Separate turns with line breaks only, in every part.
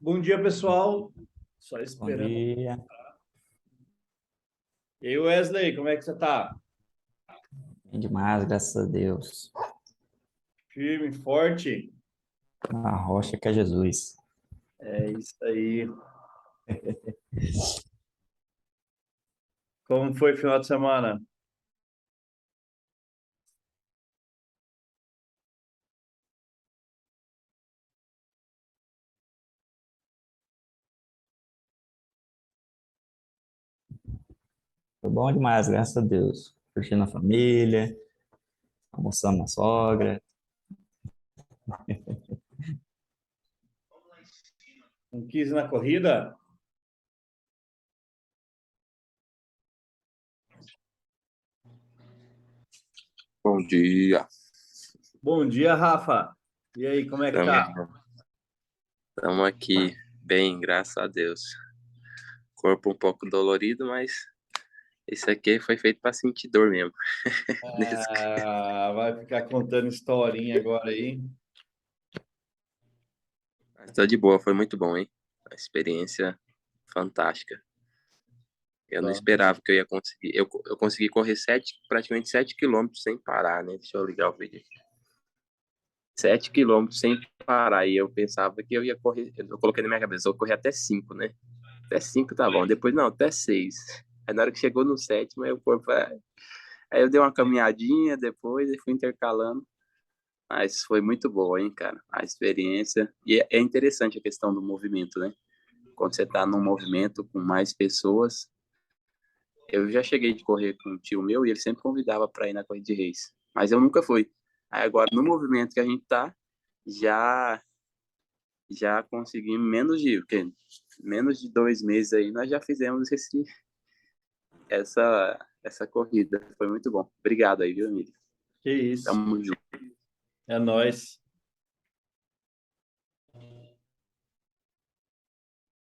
Bom dia, pessoal. Só
Bom
esperando.
dia.
E aí, Wesley, como é que você tá?
Bem demais, graças a Deus.
Firme, forte?
Na rocha que é Jesus.
É isso aí. Como foi o final de semana?
Foi bom demais, graças a Deus. Curtindo a família, almoçando na sogra.
Um 15 na corrida?
Bom dia.
Bom dia, Rafa. E aí, como é que tá?
Estamos aqui bem, graças a Deus. Corpo um pouco dolorido, mas isso aqui foi feito para sentir dor mesmo.
Ah, vai ficar contando historinha agora aí.
Mas tá de boa, foi muito bom, hein? Uma experiência fantástica. Eu não
Então,
esperava que eu ia conseguir. Eu consegui correr praticamente 7 quilômetros sem parar, né? Deixa eu ligar o vídeo aqui. 7 quilômetros sem parar. E eu pensava que eu ia correr. Eu coloquei na minha cabeça, eu vou correr até 5, né? Até 5 tá bom. Depois, não, até 6. Aí na hora que chegou no sétimo, aí o corpo. Aí eu dei uma caminhadinha depois e fui intercalando. Mas foi muito boa, hein, cara? A experiência. E é interessante a questão do movimento, né? Quando você tá num movimento com mais pessoas. Eu já cheguei de correr com um tio meu e ele sempre convidava para ir na corrida de reis. Mas eu nunca fui. Aí agora, no movimento que a gente tá, já já consegui menos de 2 meses aí, nós já fizemos essa corrida. Foi muito bom. Obrigado aí, viu, amigo?
que isso.
Tamo junto.
É nóis.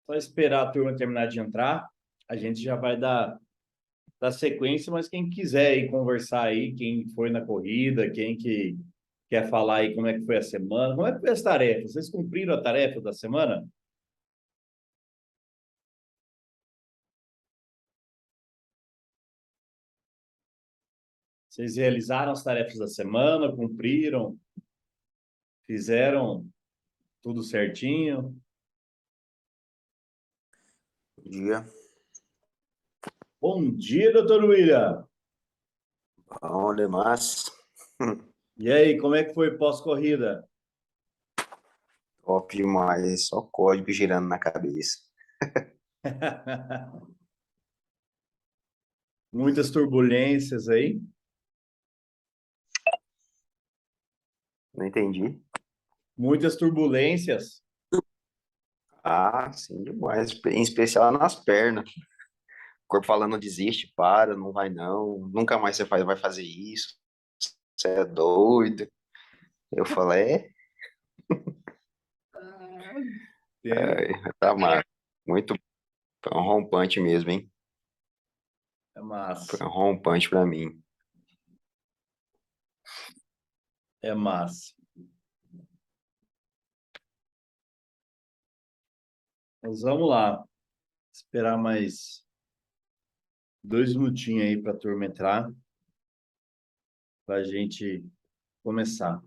Só esperar a turma terminar de entrar. A gente já vai dar sequência, mas quem quiser ir conversar aí, quem foi na corrida, quem que quer falar aí como é que foi a semana, como é que foi as tarefas? Vocês cumpriram a tarefa da semana? Vocês realizaram as tarefas da semana, cumpriram, fizeram tudo certinho?
Bom dia.
Bom dia, doutor William.
Bom demais.
E aí, como é que foi pós-corrida?
Top demais. Só código girando na cabeça.
Muitas turbulências aí?
Não entendi.
Muitas turbulências?
Ah, sim, demais. Em especial nas pernas. O corpo falando desiste, para, não vai não. Nunca mais vai fazer isso. Você é doido. Eu falei,
Tem,
tá massa. Muito foi um rompante mesmo, hein?
é
Foi
massa,
um rompante pra mim.
é massa. Mas vamos lá, esperar mais 2 minutinhos aí para a turma entrar, para a gente começar.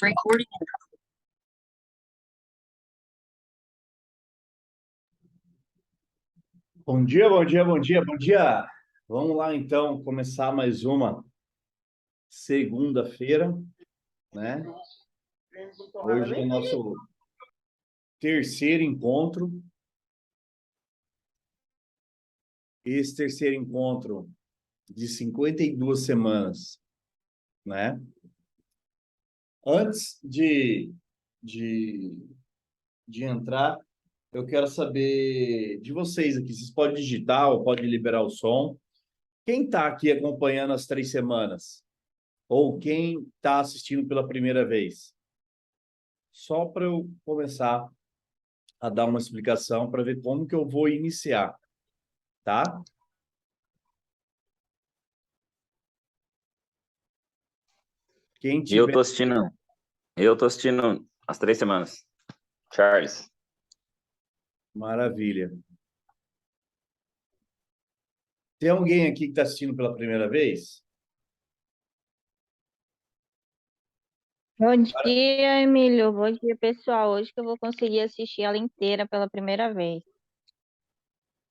Recording.
Bom dia, bom dia, bom dia, bom dia. Vamos lá, então, começar mais uma segunda-feira, né? Hoje é o nosso terceiro encontro. Esse terceiro encontro de 52 semanas, né? Antes de, de entrar, eu quero saber de vocês aqui. Vocês podem digitar ou podem liberar o som. Quem está aqui acompanhando as 3 semanas? Ou quem está assistindo pela primeira vez? Só para eu começar a dar uma explicação para ver como que eu vou iniciar, tá? Quem
Eu
tiver...
tô assistindo. Eu tô assistindo as 3 semanas. Charles.
Maravilha. Tem alguém aqui que está assistindo pela primeira vez?
Bom dia, Emílio. Bom dia, pessoal. Hoje que eu vou conseguir assistir ela inteira pela primeira vez.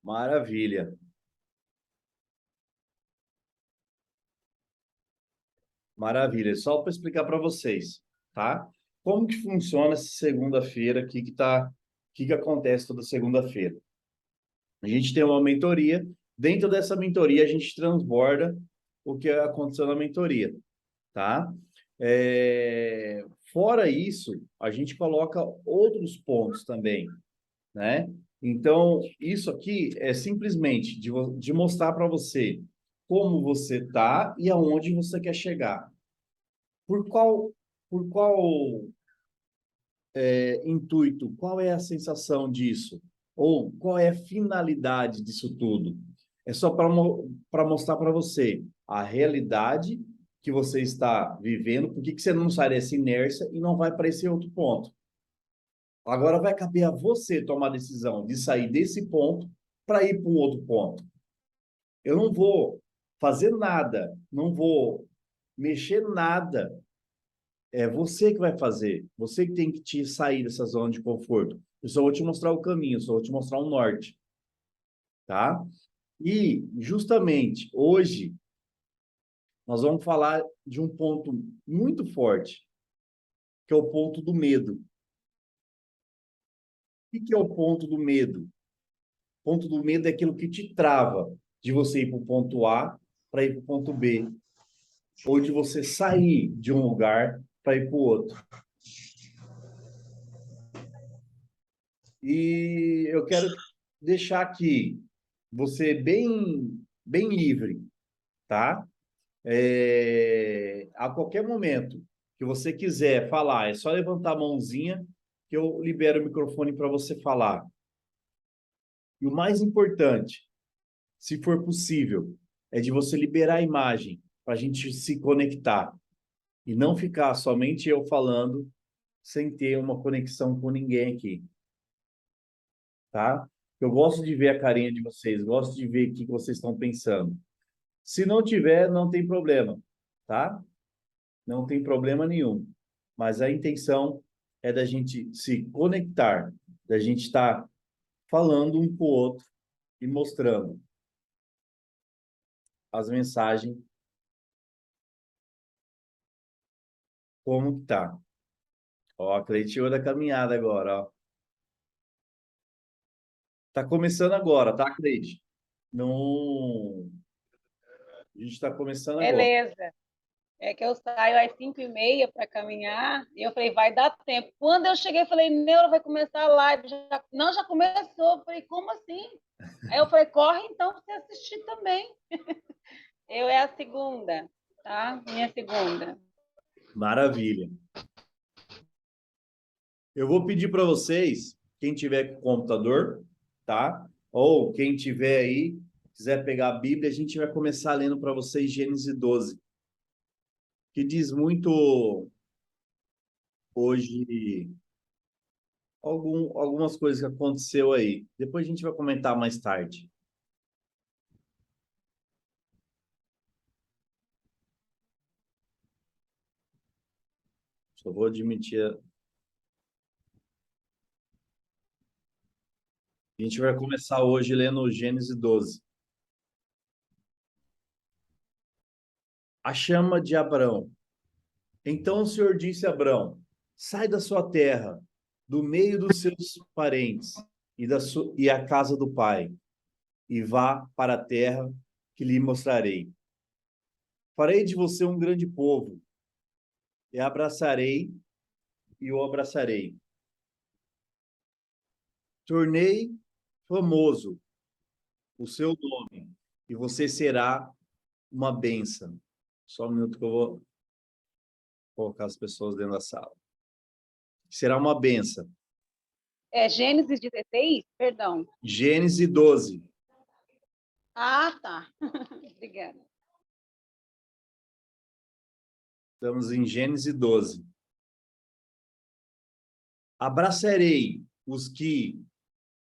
Maravilha. Maravilha. Só para explicar para vocês, tá? Como que funciona essa segunda-feira aqui que acontece toda segunda-feira? A gente tem uma mentoria. Dentro dessa mentoria, a gente transborda o que aconteceu na mentoria, tá? Fora isso, a gente coloca outros pontos também, né? Então, isso aqui é simplesmente de mostrar para você como você tá e aonde você quer chegar. Por qual intuito? Qual é a sensação disso? Ou qual é a finalidade disso tudo? É só para mostrar para você a realidade que você está vivendo, por que você não sai dessa inércia e não vai para esse outro ponto. Agora vai caber a você tomar a decisão de sair desse ponto para ir para um outro ponto. Eu não vou fazer nada, não vou mexer nada. É você que vai fazer. Você que tem que te sair dessa zona de conforto. Eu só vou te mostrar o caminho, eu só vou te mostrar o norte, tá? E justamente hoje nós vamos falar de um ponto muito forte, que é o ponto do medo. O que é o ponto do medo? O ponto do medo é aquilo que te trava de você ir para o ponto A para ir para o ponto B, ou de você sair de um lugar para ir para o outro. E eu quero deixar aqui você bem livre, tá? A qualquer momento que você quiser falar, é só levantar a mãozinha que eu libero o microfone para você falar. E o mais importante, se for possível, é de você liberar a imagem para a gente se conectar e não ficar somente eu falando sem ter uma conexão com ninguém aqui, tá? Eu gosto de ver a carinha de vocês, gosto de ver o que vocês estão pensando. Se não tiver, não tem problema, tá? Não tem problema nenhum. Mas a intenção é da gente se conectar, da gente estar falando um com o outro e mostrando as mensagens como que tá. Ó, a Cleide chegou da caminhada agora, ó. Tá começando agora, tá, Cleide? Não... A gente está começando agora.
Beleza. É que eu saio às 5h30 para caminhar e eu falei, vai dar tempo. Quando eu cheguei, eu falei, Neura, vai começar a live. Não, já começou. Eu falei, como assim? Aí eu falei, corre então para você assistir também. Eu é a segunda, tá? Minha segunda.
Maravilha. Eu vou pedir para vocês, quem tiver com computador, tá? Ou quem tiver aí, quiser pegar a Bíblia, a gente vai começar lendo para vocês Gênesis 12, que diz muito hoje algumas coisas que aconteceu aí. Depois a gente vai comentar mais tarde. Só vou admitir. A gente vai começar hoje lendo Gênesis 12. A chama de Abrão. Então o Senhor disse a Abrão: sai da sua terra, do meio dos seus parentes e a casa do pai, e vá para a terra que lhe mostrarei. Farei de você um grande povo, e abraçarei e o abraçarei. Tornei famoso o seu nome, e você será uma bênção. Só um minuto que eu vou colocar as pessoas dentro da sala. Será uma bênção.
É Gênesis 16? Perdão.
Gênesis 12.
Ah, tá. Obrigada.
Estamos em Gênesis 12. Abraçarei os que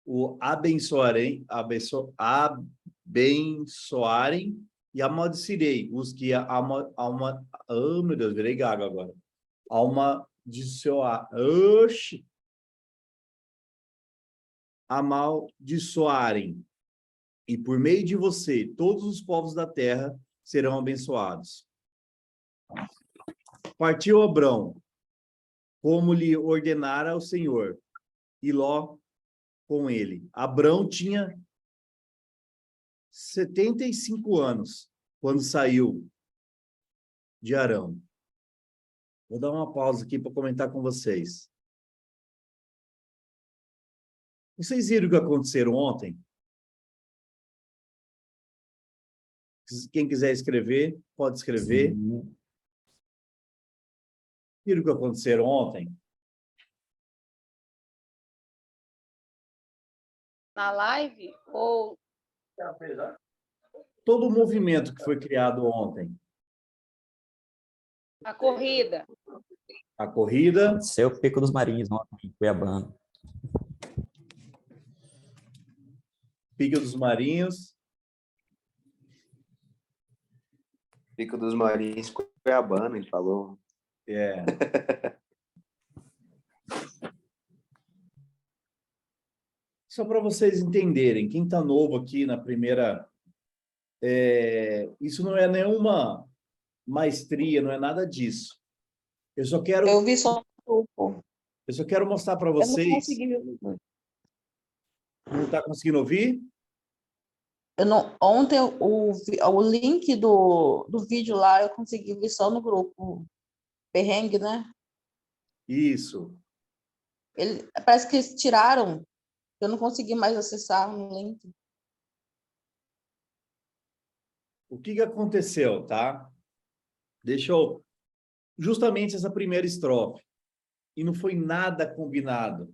o abençoarem e amaldiçoarei os que oh, meu Deus, virei gago agora. Amaldiçoarem. E por meio de você, todos os povos da terra serão abençoados. Partiu Abrão, como lhe ordenara o Senhor, e Ló com ele. Abrão tinha 75 anos quando saiu de Arão. Vou dar uma pausa aqui para comentar com vocês. Vocês viram o que aconteceu ontem? Quem quiser escrever, pode escrever.
Sim.
Viram o que aconteceu ontem?
Na live ou
Todo o movimento que foi criado ontem.
a corrida?
A corrida,
Aconteceu o Pico dos Marinhos ontem, em Cuiabá.
Pico dos Marinhos.
Pico dos Marinhos, Cuiabana, ele falou.
É. Só para vocês entenderem, quem está novo aqui na primeira... isso não é nenhuma maestria, não é nada disso. Eu só
vi só um pouco.
mostrar para
Eu não
vocês...
consegui ver.
Não está conseguindo ouvir?
Ontem o link do vídeo lá eu consegui ver só no grupo Perrengue, né?
Isso.
Parece que eles tiraram, eu não consegui mais acessar o link.
O que aconteceu, tá? Deixa eu... Justamente essa primeira estrofe. E não foi nada combinado.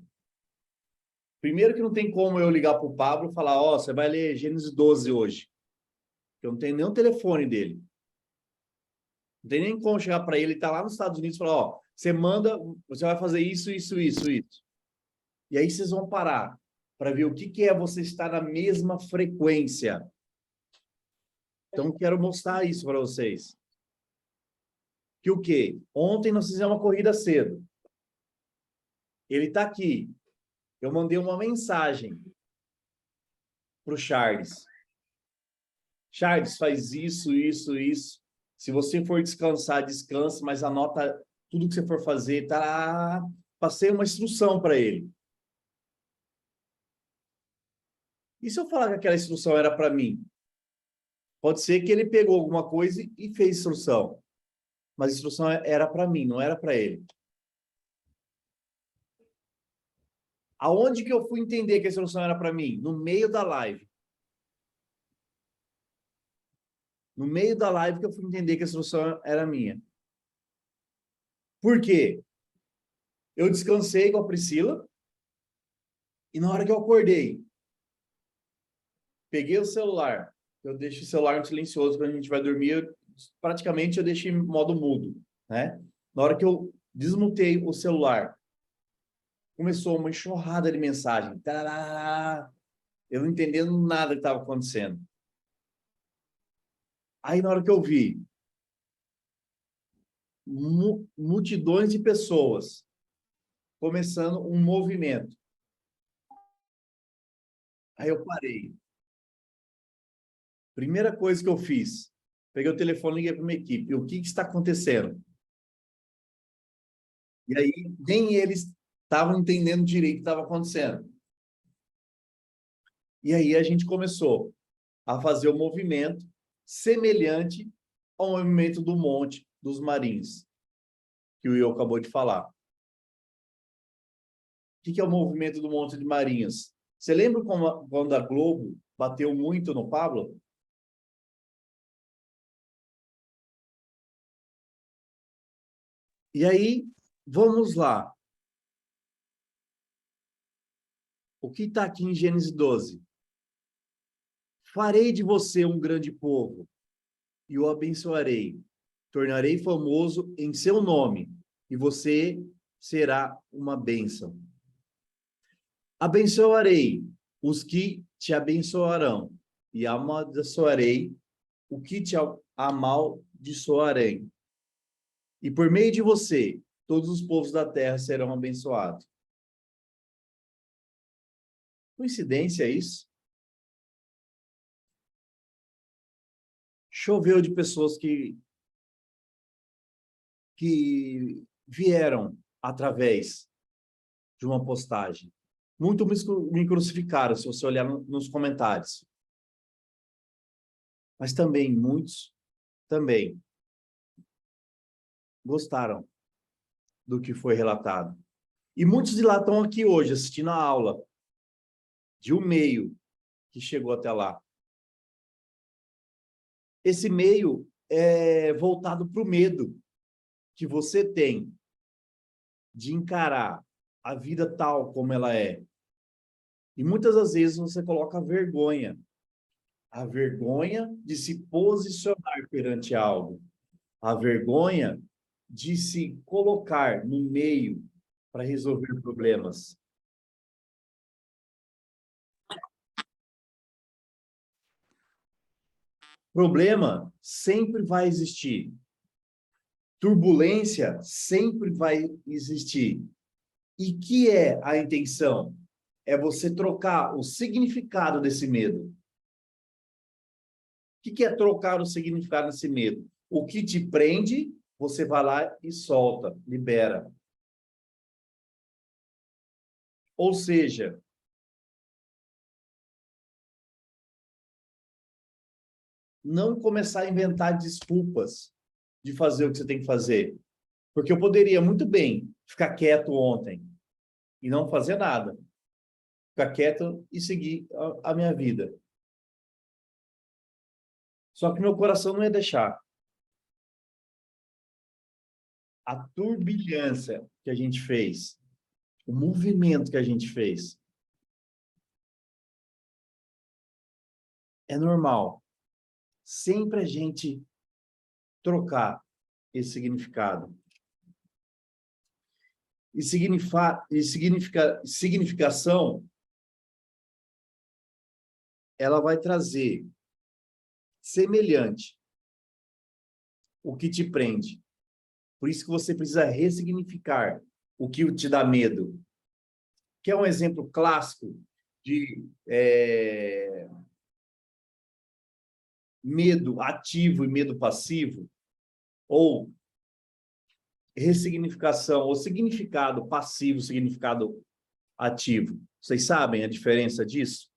Primeiro que não tem como eu ligar para o Pablo e falar, ó, você vai ler Gênesis 12 hoje. Eu não tenho nem o telefone dele. Não tem nem como chegar para ele, ele tá lá nos Estados Unidos e falar, ó, você manda, você vai fazer isso. E aí vocês vão parar para ver o que é você estar na mesma frequência. Então, quero mostrar isso para vocês. Que o quê? Ontem nós fizemos uma corrida cedo. Ele está aqui. Eu mandei uma mensagem para o Charles. Charles, faz isso. Se você for descansar, descanse, mas anota tudo que você for fazer. Tá? Passei uma instrução para ele. E se eu falar que aquela instrução era para mim? Pode ser que ele pegou alguma coisa e fez instrução. Mas a instrução era para mim, não era para ele. Aonde que eu fui entender que a instrução era para mim? No meio da live. No meio da live que eu fui entender que a instrução era minha. Por quê? Eu descansei com a Priscila e na hora que eu acordei, peguei o celular. Eu deixo o celular no silencioso quando a gente vai dormir. Praticamente eu deixo em modo mudo, né? Na hora que eu desmutei o celular, começou uma enxurrada de mensagem. Tarará, eu não entendendo nada que estava acontecendo. Aí, na hora que eu vi, multidões de pessoas, começando um movimento. Aí eu parei. Primeira coisa que eu fiz, peguei o telefone e liguei para uma equipe. O que está acontecendo? E aí, nem eles estavam entendendo direito o que estava acontecendo. E aí a gente começou a fazer um movimento semelhante ao movimento do Monte dos Marins, que o Will acabou de falar. O que é o movimento do Monte de Marinhos? Você lembra quando a Globo bateu muito no Pablo? E aí, vamos lá. O que está aqui em Gênesis 12? Farei de você um grande povo e o abençoarei. Tornarei famoso em seu nome e você será uma bênção. Abençoarei os que te abençoarão e amaldiçoarei o que te amaldiçoarei. E por meio de você, todos os povos da terra serão abençoados. Coincidência isso? Choveu de pessoas que vieram através de uma postagem. Muito me crucificaram, se você olhar nos comentários. Mas também, muitos também gostaram do que foi relatado. E muitos de lá estão aqui hoje, assistindo a aula de um meio que chegou até lá. Esse meio é voltado para o medo que você tem de encarar a vida tal como ela é. E muitas das vezes você coloca a vergonha de se posicionar perante algo, a vergonha de se colocar no meio para resolver problemas. Problema sempre vai existir. Turbulência sempre vai existir. E que é a intenção? É você trocar o significado desse medo. O que é trocar o significado desse medo? O que te prende, você vai lá e solta, libera. Ou seja, não começar a inventar desculpas de fazer o que você tem que fazer. Porque eu poderia muito bem ficar quieto ontem e não fazer nada. Ficar quieto e seguir a minha vida. Só que meu coração não ia deixar. A turbilhância que a gente fez, o movimento que a gente fez, é normal. Sempre a gente trocar esse significado. E significação, ela vai trazer semelhante o que te prende. Por isso que você precisa ressignificar o que te dá medo. Que é um exemplo clássico de medo ativo e medo passivo, ou ressignificação, ou significado passivo, significado ativo. Vocês sabem a diferença disso?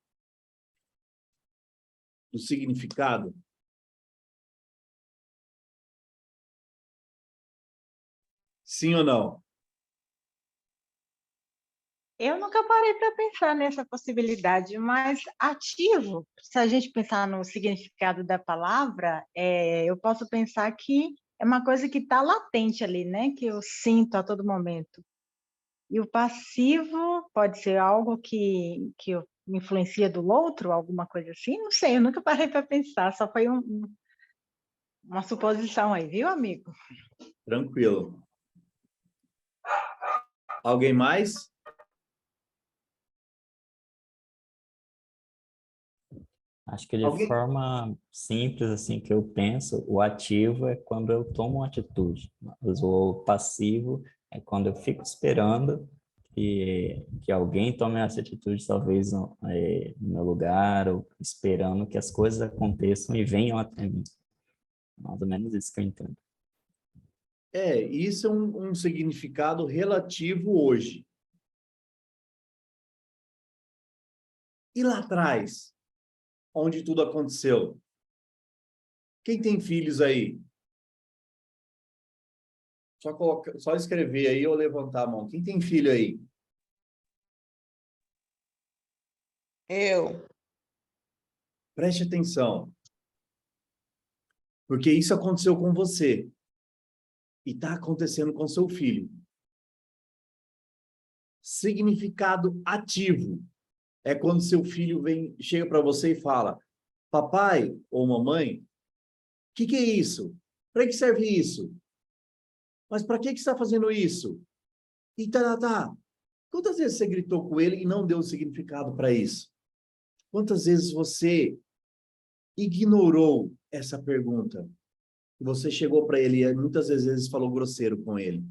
Do significado? Sim ou não?
Eu nunca parei para pensar nessa possibilidade, mas ativo, se a gente pensar no significado da palavra, eu posso pensar que é uma coisa que está latente ali, né? Que eu sinto a todo momento. E o passivo pode ser algo que me influencia do outro, alguma coisa assim? Não sei, eu nunca parei para pensar, só foi uma suposição aí, viu, amigo?
Tranquilo. Alguém mais?
Acho que de
Alguém?
forma simples, assim, que eu penso, o ativo é quando eu tomo uma atitude, mas o passivo é quando eu fico esperando que alguém tome essa atitude, talvez no meu lugar, ou esperando que as coisas aconteçam e venham até mim. Mais ou menos isso que eu entendo.
Isso é um significado relativo hoje. E lá atrás, onde tudo aconteceu? Quem tem filhos aí? Só escrever aí ou levantar a mão. Quem tem filho aí?
Eu.
Preste atenção, porque isso aconteceu com você e está acontecendo com seu filho. Significado ativo é quando seu filho chega para você e fala: papai ou mamãe, o que é isso? Para que serve isso? Mas para que você está fazendo isso? E tá. Quantas vezes você gritou com ele e não deu significado para isso? Quantas vezes você ignorou essa pergunta? Você chegou para ele e muitas vezes falou grosseiro com ele.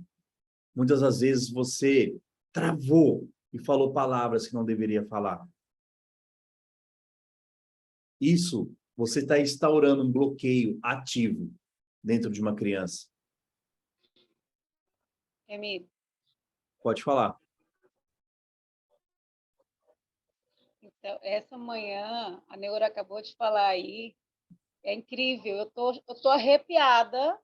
Muitas das vezes você travou e falou palavras que não deveria falar. Isso, você está instaurando um bloqueio ativo dentro de uma criança.
Emílio,
Pode falar.
então, essa manhã, a Neura acabou de falar aí, é incrível, eu tô arrepiada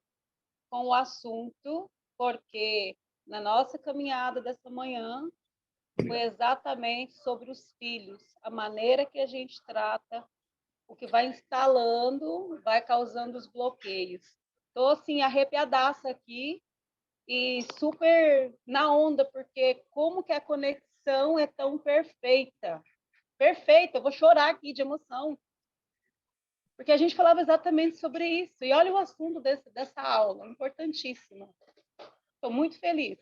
com o assunto, porque na nossa caminhada dessa manhã foi exatamente sobre os filhos, a maneira que a gente trata, o que vai instalando, vai causando os bloqueios. Estou, assim, arrepiadaça aqui e super na onda, porque como que a conexão é tão perfeita. Perfeita, eu vou chorar aqui de emoção. Porque a gente falava exatamente sobre isso. E olha o assunto dessa aula, importantíssimo. Estou muito feliz.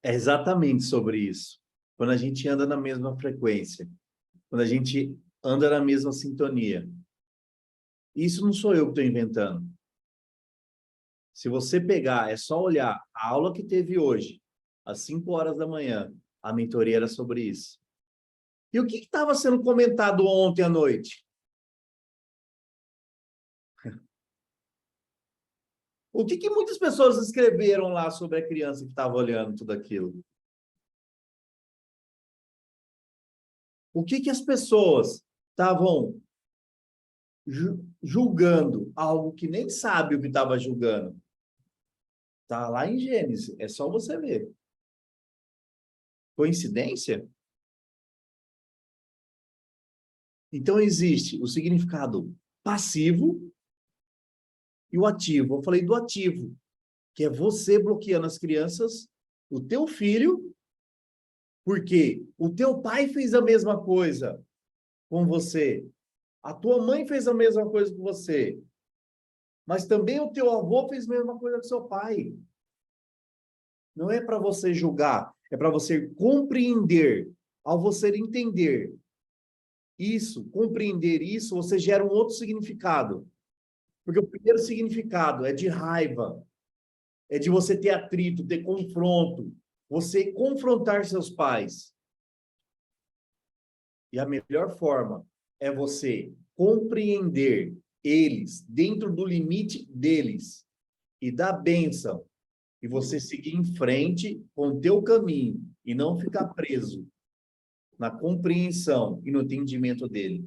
É exatamente sobre isso. Quando a gente anda na mesma frequência, quando a gente anda na mesma sintonia. Isso não sou eu que estou inventando. Se você pegar, é só olhar a aula que teve hoje, às 5 horas da manhã, a mentoria era sobre isso. E o que estava sendo comentado ontem à noite? O que muitas pessoas escreveram lá sobre a criança que estava olhando tudo aquilo? O que as pessoas estavam julgando algo que nem sabe o que estava julgando? Está lá em Gênesis, é só você ver. Coincidência? Então, existe o significado passivo e o ativo. Eu falei do ativo, que é você bloqueando as crianças, o teu filho, porque o teu pai fez a mesma coisa com você, a tua mãe fez a mesma coisa com você, mas também o teu avô fez a mesma coisa com seu pai. Não é para você julgar, é para você compreender. Ao você entender isso, compreender isso, você gera um outro significado. Porque o primeiro significado é de raiva, é de você ter atrito, ter confronto, você confrontar seus pais. E a melhor forma é você compreender eles dentro do limite deles e dar bênção e você seguir em frente com o teu caminho e não ficar preso na compreensão e no entendimento dele.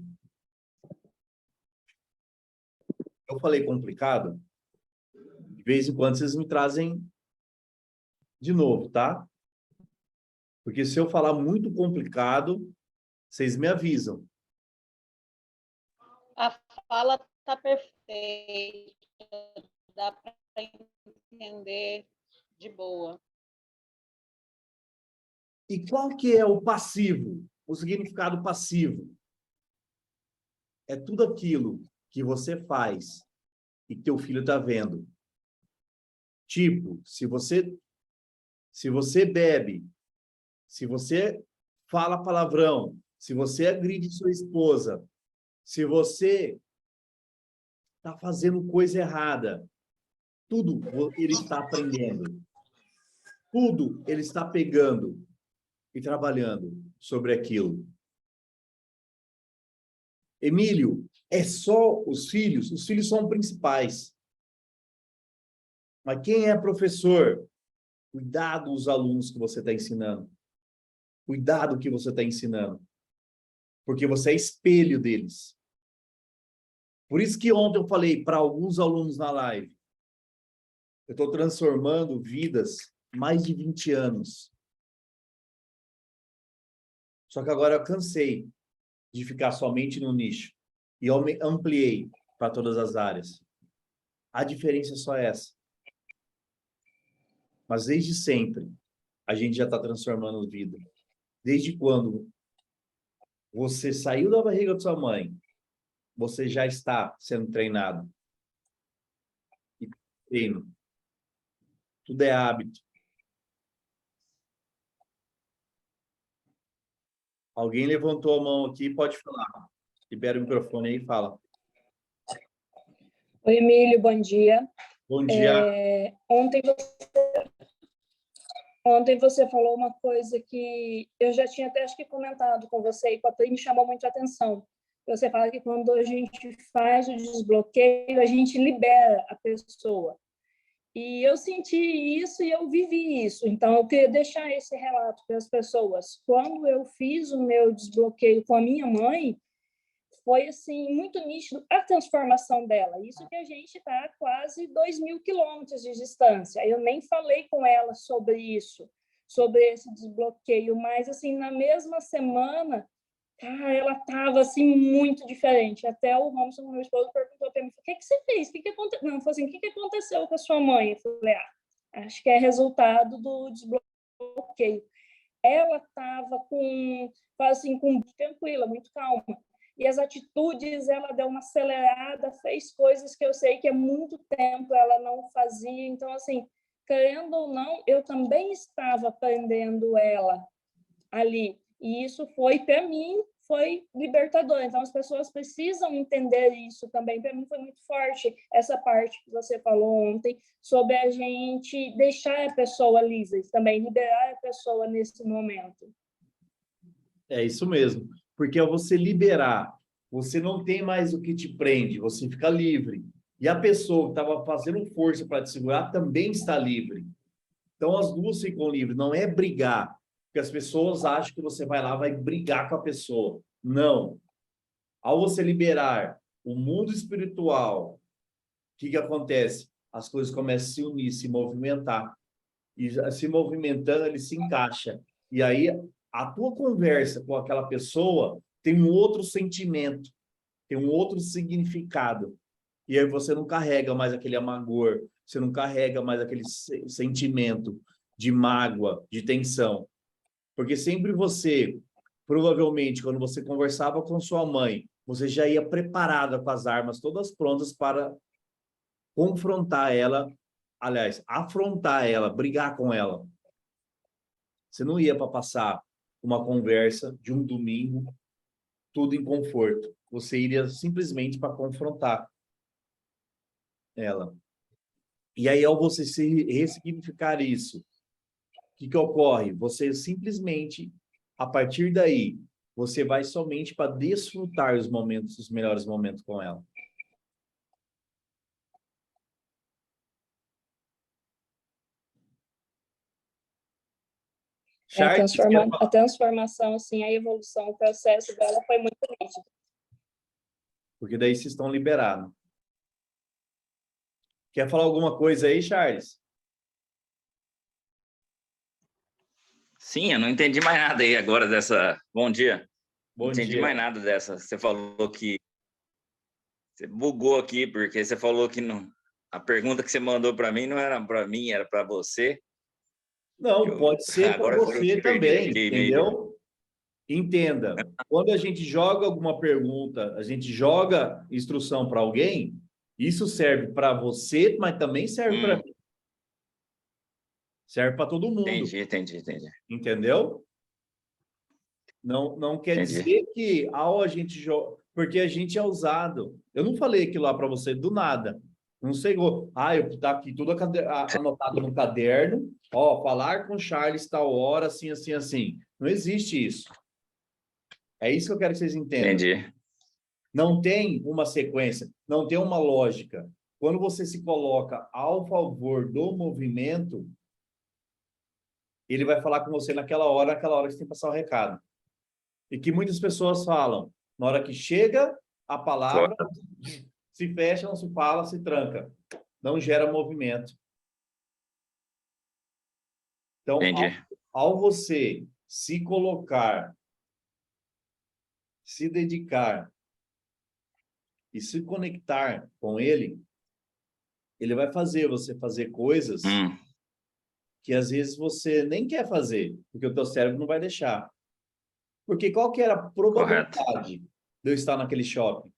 Eu falei complicado? De vez em quando vocês me trazem de novo, tá? Porque se eu falar muito complicado, vocês me avisam.
A fala está perfeita, dá para entender de boa.
E qual que é o passivo? O significado passivo? É tudo aquilo que você faz e teu filho está vendo. Tipo, se você bebe, se você fala palavrão, se você agride sua esposa, se você está fazendo coisa errada, tudo ele está aprendendo. Tudo ele está pegando e trabalhando sobre aquilo. Emílio, é só os filhos? Os filhos são principais. Mas quem é professor? Cuidado os alunos que você está ensinando. Cuidado o que você está ensinando. Porque você é espelho deles. Por isso que ontem eu falei para alguns alunos na live, eu estou transformando vidas mais de 20 anos. Só que agora eu cansei de ficar somente no nicho. E eu me ampliei para todas as áreas. A diferença é só essa. Mas desde sempre, a gente já está transformando vida. Desde quando você saiu da barriga da sua mãe, você já está sendo treinado. E treino. Tudo é hábito. Alguém levantou a mão aqui, pode falar. Libera o microfone aí e fala.
Oi, Emílio, bom dia.
Bom dia.
Ontem você falou uma coisa que eu já tinha até acho que comentado com você e me chamou muito a atenção. Você fala que quando a gente faz o desbloqueio, a gente libera a pessoa. E eu senti isso e eu vivi isso. Então, eu queria deixar esse relato para as pessoas. Quando eu fiz o meu desbloqueio com a minha mãe, foi assim muito nítido a transformação dela. Isso que a gente está a quase 2.000 quilômetros de distância. Eu nem falei com ela sobre isso, sobre esse desbloqueio, mas assim na mesma semana, ela estava assim muito diferente. Até o Robson, meu esposo, perguntou para mim: "O que você fez? O que aconteceu?" Não, falou assim: "O que aconteceu com a sua mãe?" Eu falei: acho que é resultado do desbloqueio. Ela estava tranquila, muito calma. E as atitudes, ela deu uma acelerada, fez coisas que eu sei que há muito tempo ela não fazia. Então, assim, querendo ou não, eu também estava aprendendo ela ali. E isso foi, para mim, foi libertador. Então, as pessoas precisam entender isso também. Para mim, foi muito forte essa parte que você falou ontem, sobre a gente deixar a pessoa livre, também liberar a pessoa nesse momento.
É isso mesmo. Porque ao você liberar, você não tem mais o que te prende, você fica livre. E a pessoa que estava fazendo força para te segurar também está livre. Então, as duas ficam livres. Não é brigar, porque as pessoas acham que você vai lá, vai brigar com a pessoa. Não. Ao você liberar o mundo espiritual, o que acontece? As coisas começam a se unir, se movimentar. E se movimentando, ele se encaixa. E aí, a tua conversa com aquela pessoa tem um outro sentimento, tem um outro significado. E aí você não carrega mais aquele amargor, você não carrega mais aquele sentimento de mágoa, de tensão. Porque sempre você, provavelmente, quando você conversava com sua mãe, você já ia preparada com as armas todas prontas para confrontar ela, aliás, afrontar ela, brigar com ela. Você não ia para passar uma conversa de um domingo, tudo em conforto. Você iria simplesmente para confrontar ela. E aí, ao você se ressignificar isso, o que ocorre? Você simplesmente, a partir daí, você vai somente para desfrutar os momentos, os melhores momentos com ela.
A transformação, assim, a evolução, o processo dela foi muito nítido.
Porque daí vocês estão liberados. Quer falar alguma coisa aí, Charles?
Sim, eu não entendi mais nada aí agora dessa... Bom dia.
Bom
não entendi
dia.
mais nada dessa. Você falou que... Você bugou aqui, porque você falou que não... a pergunta que você mandou para mim não era para mim, era para você.
Não, pode ser para você também, entendeu? Entenda, quando a gente joga alguma pergunta, a gente joga instrução para alguém, isso serve para você, mas também serve para mim. Serve para todo mundo.
Entendi.
Entendeu? Não quer
Entendi.
dizer que ao a gente joga, porque a gente é usado. Eu não falei aquilo lá para você do nada. Não sei, eu tá aqui tudo anotado no caderno. Ó, falar com Charles tal hora, assim, assim, assim. Não existe isso. É isso que eu quero que vocês entendam.
Entendi.
Não tem uma sequência, não tem uma lógica. Quando você se coloca ao favor do movimento, ele vai falar com você naquela hora que você tem que passar o recado. E que muitas pessoas falam, na hora que chega a palavra, se fecha, não se fala, se tranca. Não gera movimento. Então,
Entendi.
ao você se colocar, se dedicar e se conectar com ele, ele vai fazer você fazer coisas que às vezes você nem quer fazer, porque o teu cérebro não vai deixar. Porque qual que era a probabilidade de eu estar naquele shopping?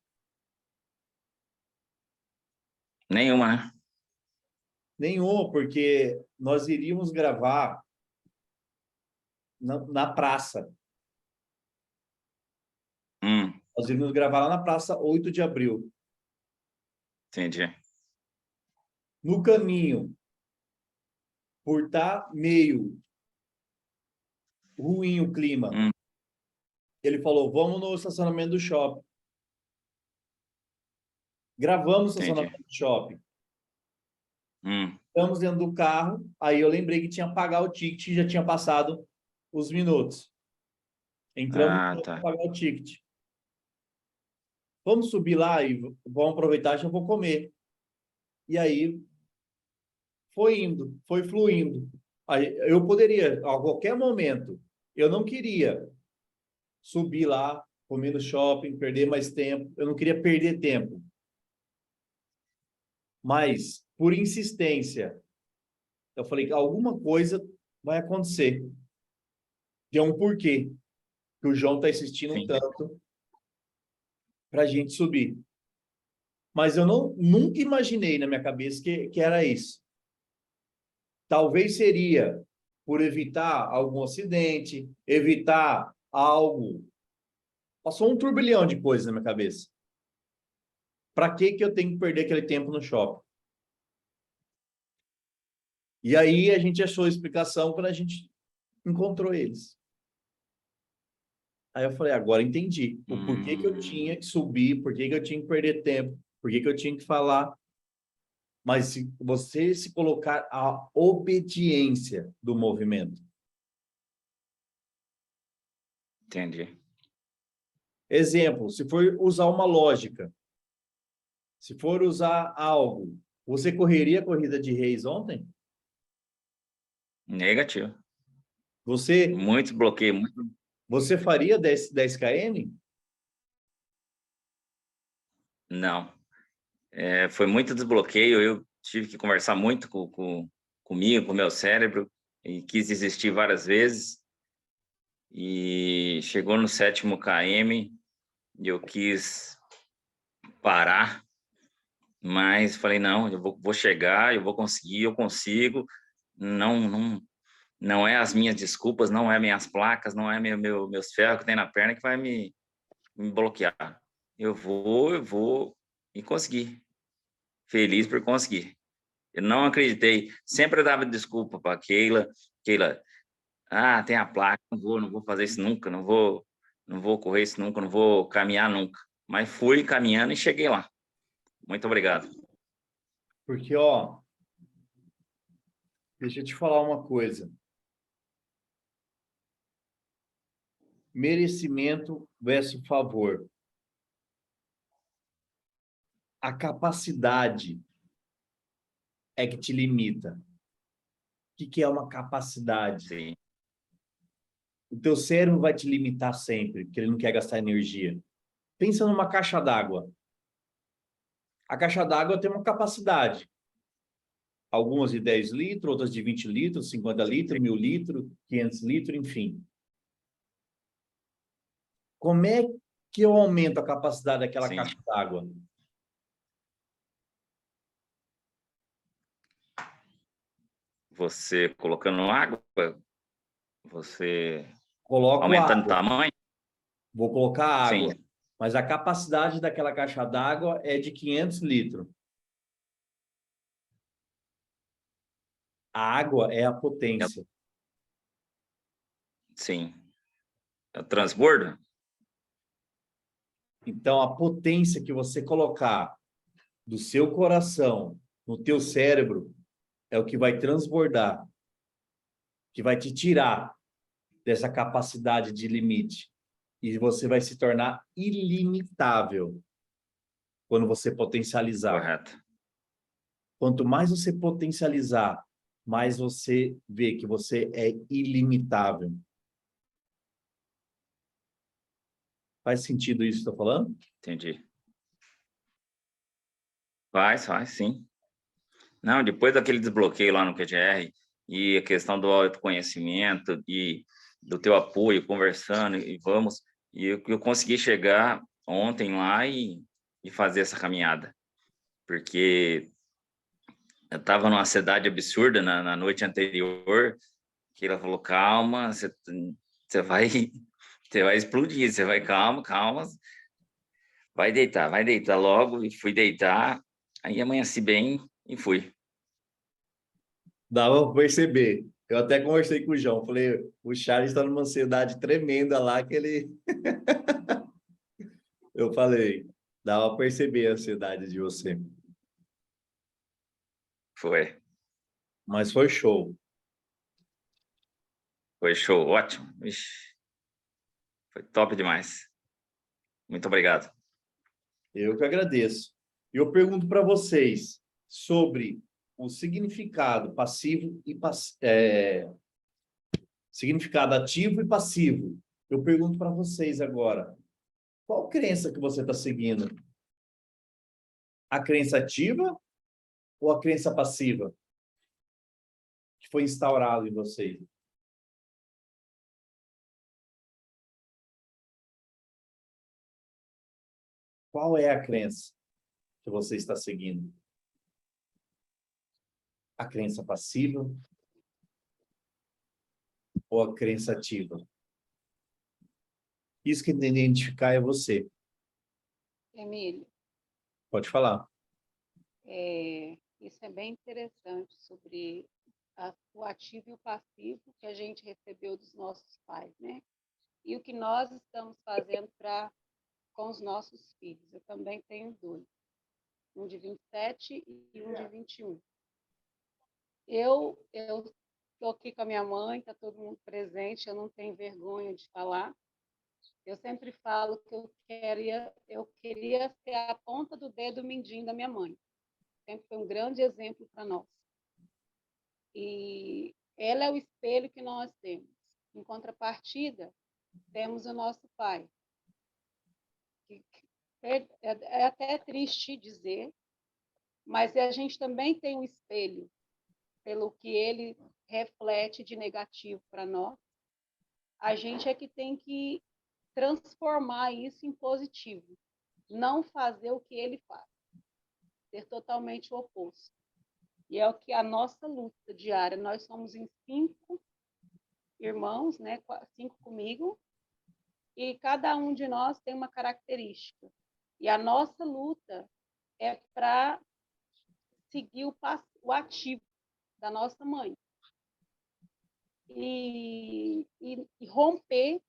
Nenhuma, né?
Nenhuma, porque nós iríamos gravar na praça. Nós iríamos gravar lá na praça 8 de abril.
Entendi.
No caminho, por estar meio ruim o clima, ele falou, vamos no estacionamento do shopping. Gravamos no estacionamento do shopping. Estamos dentro do carro, aí eu lembrei que tinha que pagar o ticket, já tinha passado os minutos. Entramos para pagar o ticket. Vamos subir lá e vamos aproveitar, já vou comer. E aí, foi indo, foi fluindo. Aí, eu poderia, a qualquer momento, eu não queria subir lá, comer no shopping, perder mais tempo. Eu não queria perder tempo. Mas, por insistência, eu falei que alguma coisa vai acontecer. Tem um porquê que o João está insistindo tanto para a gente subir. Mas eu nunca imaginei na minha cabeça que era isso. Talvez seria por evitar algum acidente, evitar algo. Passou um turbilhão de coisas na minha cabeça. Para que eu tenho que perder aquele tempo no shopping? E aí a gente achou a explicação quando a gente encontrou eles. Aí eu falei, agora entendi o porquê que eu tinha que subir, porquê que eu tinha que perder tempo, porquê que eu tinha que falar. Mas se você se colocar a obediência do movimento.
Entendi.
Exemplo, se for usar uma lógica, se for usar algo, você correria a corrida de Reis ontem?
Negativo.
Você...
Muito bloqueio, muito...
Você faria 10 km?
Não. Foi muito desbloqueio, eu tive que conversar muito comigo, com o meu cérebro, e quis desistir várias vezes. E chegou no 7º km, e eu quis parar, mas falei, não, eu vou chegar, eu vou conseguir, eu consigo. Não é as minhas desculpas, não é minhas placas, não é meus ferros que tem na perna que vai me bloquear. Eu vou e consegui. Feliz por conseguir. Eu não acreditei. Sempre dava desculpa para Keila. Keila, tem a placa, não vou fazer isso nunca, não vou correr isso nunca, não vou caminhar nunca. Mas fui caminhando e cheguei lá. Muito obrigado.
Porque, deixa eu te falar uma coisa. Merecimento versus favor. A capacidade é que te limita. O que é uma capacidade?
Sim.
O teu cérebro vai te limitar sempre, porque ele não quer gastar energia. Pensa numa caixa d'água. A caixa d'água tem uma capacidade. Algumas de 10 litros, outras de 20 litros, 50 litros, 1000 litros, 500 litros, enfim. Como é que eu aumento a capacidade daquela caixa d'água?
Você colocando água, você
coloco
aumentando
água.
o tamanho?
Vou colocar água,
Sim.
mas a capacidade daquela caixa d'água é de 500 litros. A água é a potência.
Sim. É o transbordo?
Então, a potência que você colocar do seu coração no teu cérebro é o que vai transbordar, que vai te tirar dessa capacidade de limite. E você vai se tornar ilimitável quando você potencializar.
Correto.
Quanto mais você potencializar, mais você vê que você é ilimitável. Faz sentido isso que eu estou falando?
Entendi. Faz, sim. Não, depois daquele desbloqueio lá no QGR e a questão do autoconhecimento e do teu apoio, conversando e vamos, e eu consegui chegar ontem lá e fazer essa caminhada, porque eu estava numa ansiedade absurda na noite anterior, que ela falou, calma, você vai explodir, você vai, calma, vai deitar logo, e fui deitar, aí amanheci bem e fui.
Dava para perceber. Eu até conversei com o João, falei, o Charles está numa ansiedade tremenda lá, que ele... Eu falei, dava para perceber a ansiedade de você.
Foi.
Mas foi show.
Foi show, ótimo. Ixi, foi top demais. Muito obrigado.
Eu que agradeço. E eu pergunto para vocês sobre o significado passivo e significado ativo e passivo. Eu pergunto para vocês agora, qual crença que você está seguindo? A crença ativa ou a crença passiva que foi instaurado em vocês? Qual é a crença que você está seguindo? A crença passiva ou a crença ativa? Isso que tem que identificar é você.
Emílio,
Pode falar.
isso é bem interessante sobre o ativo e o passivo que a gente recebeu dos nossos pais, né? E o que nós estamos fazendo com os nossos filhos. Eu também tenho 2, um de 27 e um de 21. Eu estou aqui com a minha mãe, está todo mundo presente, eu não tenho vergonha de falar. Eu sempre falo que eu queria ser a ponta do dedo mindinho da minha mãe. Sempre foi um grande exemplo para nós. E ela é o espelho que nós temos. Em contrapartida, temos o nosso pai. É até triste dizer, mas a gente também tem um espelho pelo que ele reflete de negativo para nós. A gente é que tem que transformar isso em positivo, não fazer o que ele faz, ser totalmente o oposto. E é o que a nossa luta diária. Nós somos em 5 irmãos, né? 5 comigo, e cada um de nós tem uma característica. E a nossa luta é para seguir o ativo da nossa mãe e romper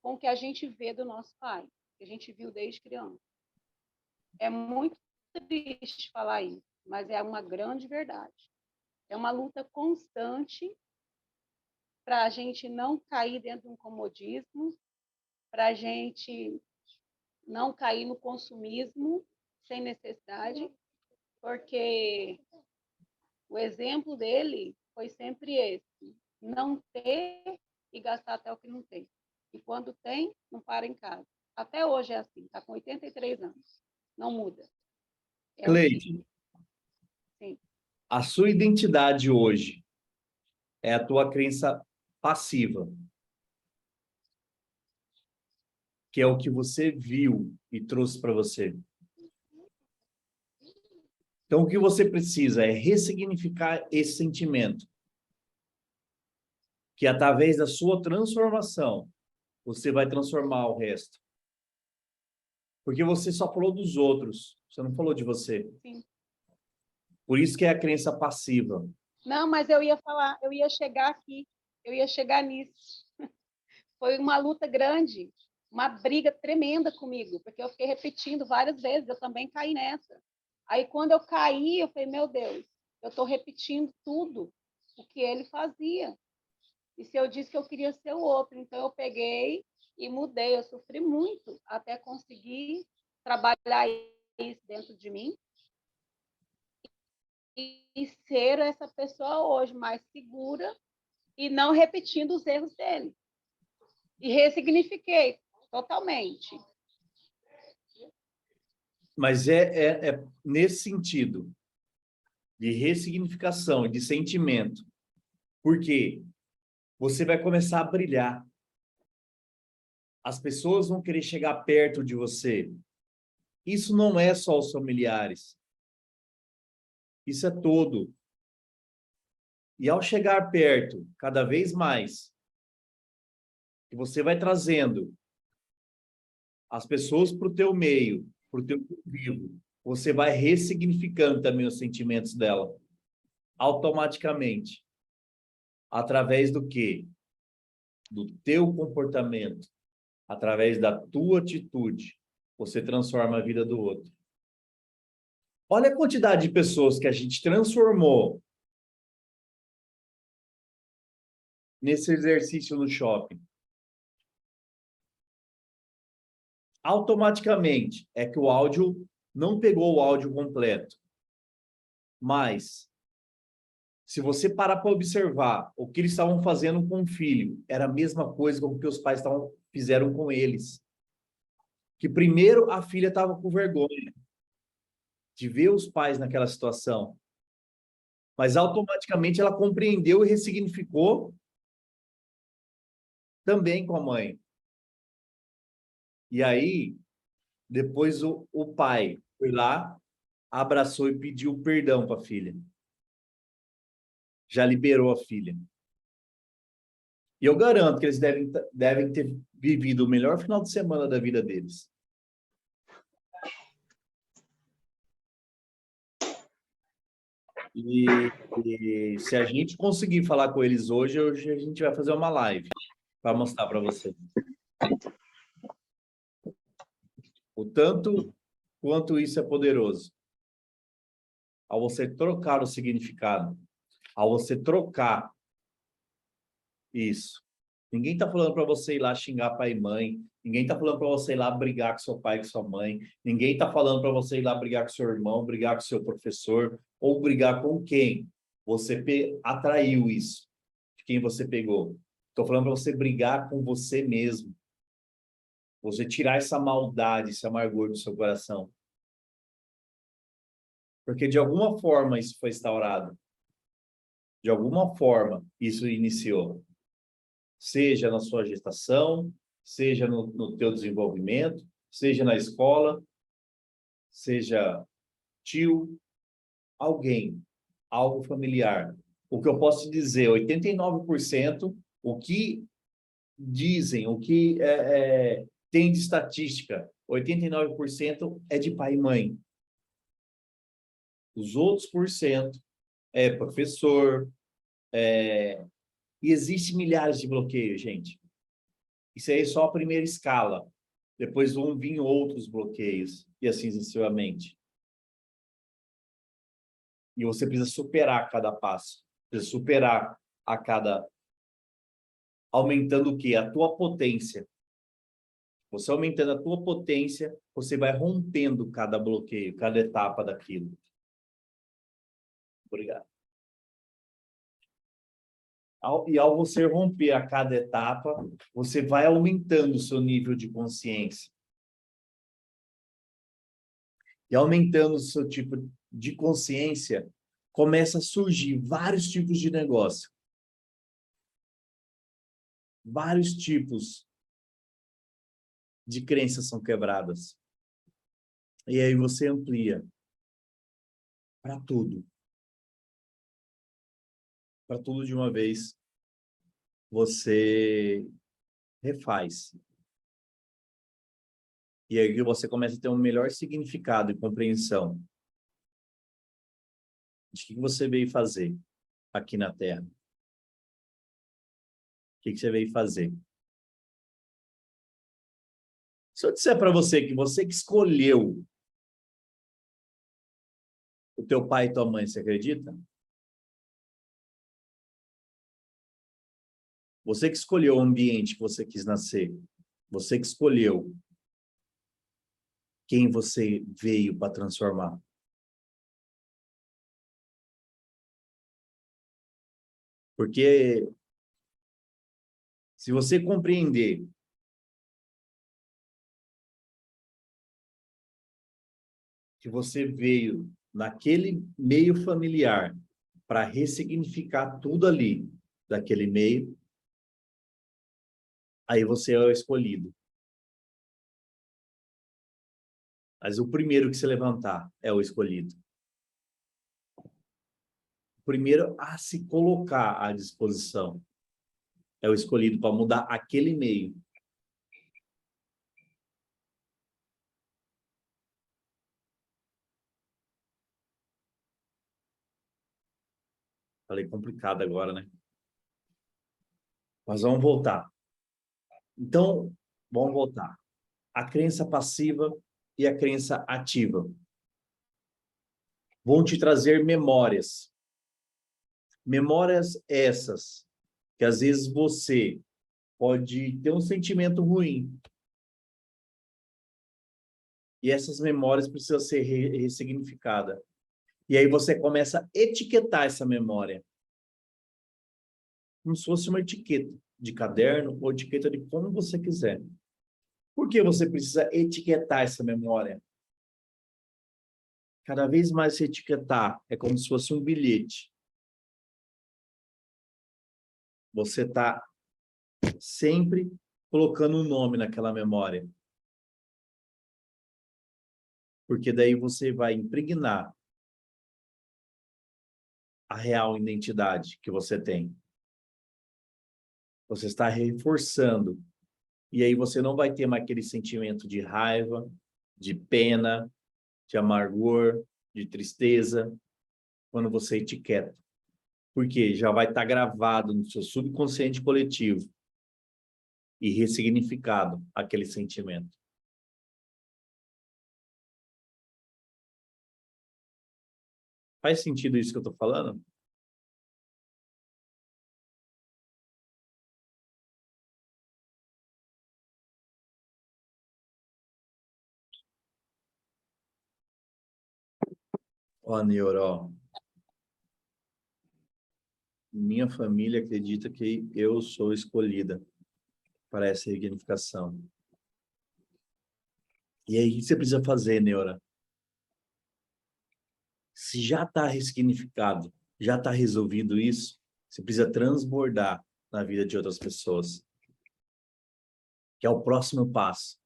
com o que a gente vê do nosso pai, que a gente viu desde criança. É muito triste falar isso, mas é uma grande verdade. É uma luta constante para a gente não cair dentro de um comodismo, para a gente não cair no consumismo sem necessidade, porque o exemplo dele foi sempre esse: não ter e gastar até o que não tem. E quando tem, não para em casa. Até hoje é assim, está com 83 anos. Não muda.
Cleide,
Sim.
a sua identidade hoje é a tua crença passiva, que é o que você viu e trouxe para você. Então, o que você precisa é ressignificar esse sentimento, que através da sua transformação, você vai transformar o resto. Porque você só falou dos outros, você não falou de você.
Sim.
Por isso que é a crença passiva.
Não, mas eu ia falar, eu ia chegar aqui, eu ia chegar nisso. Foi uma luta grande, uma briga tremenda comigo, porque eu fiquei repetindo várias vezes, eu também caí nessa. Aí, quando eu caí, eu falei, meu Deus, eu estou repetindo tudo o que ele fazia. E se eu disse que eu queria ser o outro, então eu peguei e mudei. Eu sofri muito até conseguir trabalhar isso dentro de mim e ser essa pessoa hoje mais segura e não repetindo os erros dele. E ressignifiquei totalmente.
Mas é nesse sentido de ressignificação, de sentimento. Porque você vai começar a brilhar. As pessoas vão querer chegar perto de você. Isso não é só os familiares. Isso é todo. E ao chegar perto, cada vez mais, que você vai trazendo as pessoas para o teu meio, para o teu convívio, você vai ressignificando também os sentimentos dela. Automaticamente. Através do quê? Do teu comportamento. Através da tua atitude. Você transforma a vida do outro. Olha a quantidade de pessoas que a gente transformou nesse exercício no shopping. Automaticamente, é que o áudio não pegou o áudio completo. Mas, se você parar para observar o que eles estavam fazendo com o filho, era a mesma coisa com o que os pais fizeram com eles. Que primeiro a filha estava com vergonha de ver os pais naquela situação. Mas automaticamente ela compreendeu e ressignificou também com a mãe. E aí, depois o pai foi lá, abraçou e pediu perdão para a filha. Já liberou a filha. E eu garanto que eles devem ter vivido o melhor final de semana da vida deles. E se a gente conseguir falar com eles hoje a gente vai fazer uma live para mostrar para você. O tanto quanto isso é poderoso. Ao você trocar o significado, ao você trocar isso. Ninguém está falando para você ir lá xingar pai e mãe. Ninguém está falando para você ir lá brigar com seu pai e com sua mãe. Ninguém está falando para você ir lá brigar com seu irmão, brigar com seu professor, ou brigar com quem você atraiu isso, de quem você pegou. Estou falando para você brigar com você mesmo. Você tirar essa maldade, esse amargor do seu coração. Porque de alguma forma isso foi instaurado. De alguma forma isso iniciou. Seja na sua gestação, seja no teu desenvolvimento, seja na escola, seja tio, alguém, algo familiar. O que eu posso te dizer, 89%, o que dizem, o que tem de estatística, 89% é de pai e mãe. Os outros % é professor, e existe milhares de bloqueios, gente. Isso aí é só a primeira escala. Depois vão vir outros bloqueios, e assim sucessivamente. E você precisa superar cada passo. Precisa superar a cada... Aumentando o quê? A tua potência. Você aumentando a tua potência, você vai rompendo cada bloqueio, cada etapa daquilo. Obrigado. E ao você romper a cada etapa, você vai aumentando o seu nível de consciência. E aumentando o seu tipo de consciência, começa a surgir vários tipos de negócio. Vários tipos de crenças são quebradas. E aí você amplia para tudo. Para tudo de uma vez. Você refaz. E aí você começa a ter um melhor significado e compreensão de o que você veio fazer aqui na Terra. O que você veio fazer? Se eu disser para você que escolheu o teu pai e tua mãe, você acredita? Você que escolheu o ambiente que você quis nascer. Você que escolheu quem você veio para transformar. Porque se você compreender que você veio naquele meio familiar para ressignificar tudo ali daquele meio, aí você é o escolhido. Mas o primeiro que se levantar é o escolhido. O primeiro a se colocar à disposição é o escolhido para mudar aquele meio. Falei complicado agora, né? Mas vamos voltar. Então, vamos voltar. A crença passiva e a crença ativa vão te trazer memórias. Memórias essas que às vezes você pode ter um sentimento ruim. E essas memórias precisam ser ressignificadas. E aí você começa a etiquetar essa memória. Como se fosse uma etiqueta de caderno ou etiqueta de como você quiser. Por que você precisa etiquetar essa memória? Cada vez mais se etiquetar é como se fosse um bilhete. Você está sempre colocando um nome naquela memória. Porque daí você vai impregnar a real identidade que você tem. Você está reforçando. E aí você não vai ter mais aquele sentimento de raiva, de pena, de amargor, de tristeza, quando você etiqueta. Porque já vai estar gravado no seu subconsciente coletivo e ressignificado aquele sentimento. Faz sentido isso que eu estou falando? Ó, Neuro, minha família acredita que eu sou escolhida para essa ressignificação. E aí, o que você precisa fazer, Neura? Se já está ressignificado, já está resolvido isso, você precisa transbordar na vida de outras pessoas. Que é o próximo passo.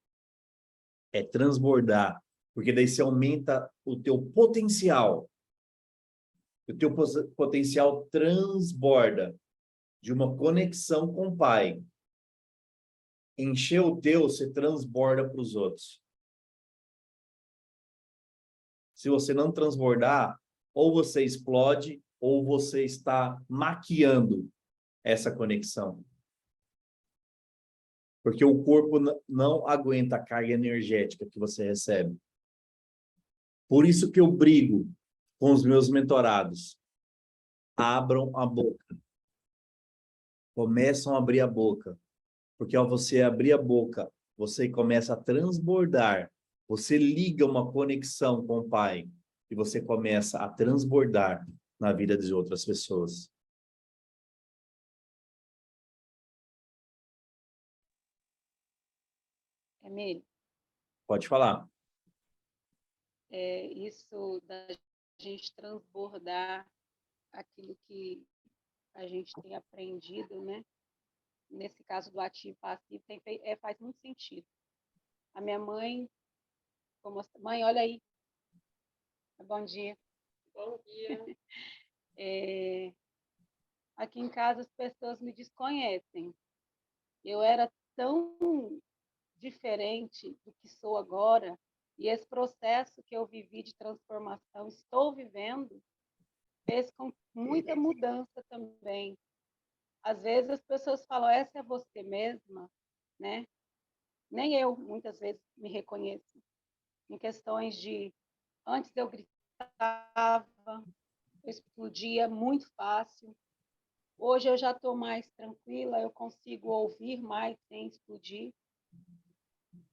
É transbordar. Porque daí você aumenta o teu potencial. O teu potencial transborda de uma conexão com o Pai. Encher o teu, você transborda para os outros. Se você não transbordar, ou você explode, ou você está maquiando essa conexão. Porque o corpo não aguenta a carga energética que você recebe. Por isso que eu brigo com os meus mentorados. Abram a boca. Começam a abrir a boca. Porque ao você abrir a boca, você começa a transbordar. Você liga uma conexão com o Pai. E você começa a transbordar na vida de outras pessoas.
Emílio,
Pode falar.
isso da gente transbordar aquilo que a gente tem aprendido, né? Nesse caso do ativo passivo, faz muito sentido. A minha mãe, mãe, olha aí. Bom dia.
Bom dia.
Aqui em casa as pessoas me desconhecem. Eu era tão diferente do que sou agora, e esse processo que eu vivi de transformação, estou vivendo, fez com muita mudança também. Às vezes as pessoas falam, essa é você mesma, né? Nem eu, muitas vezes, me reconheço. Em questões de, antes eu gritava, eu explodia muito fácil. Hoje eu já estou mais tranquila, eu consigo ouvir mais sem explodir.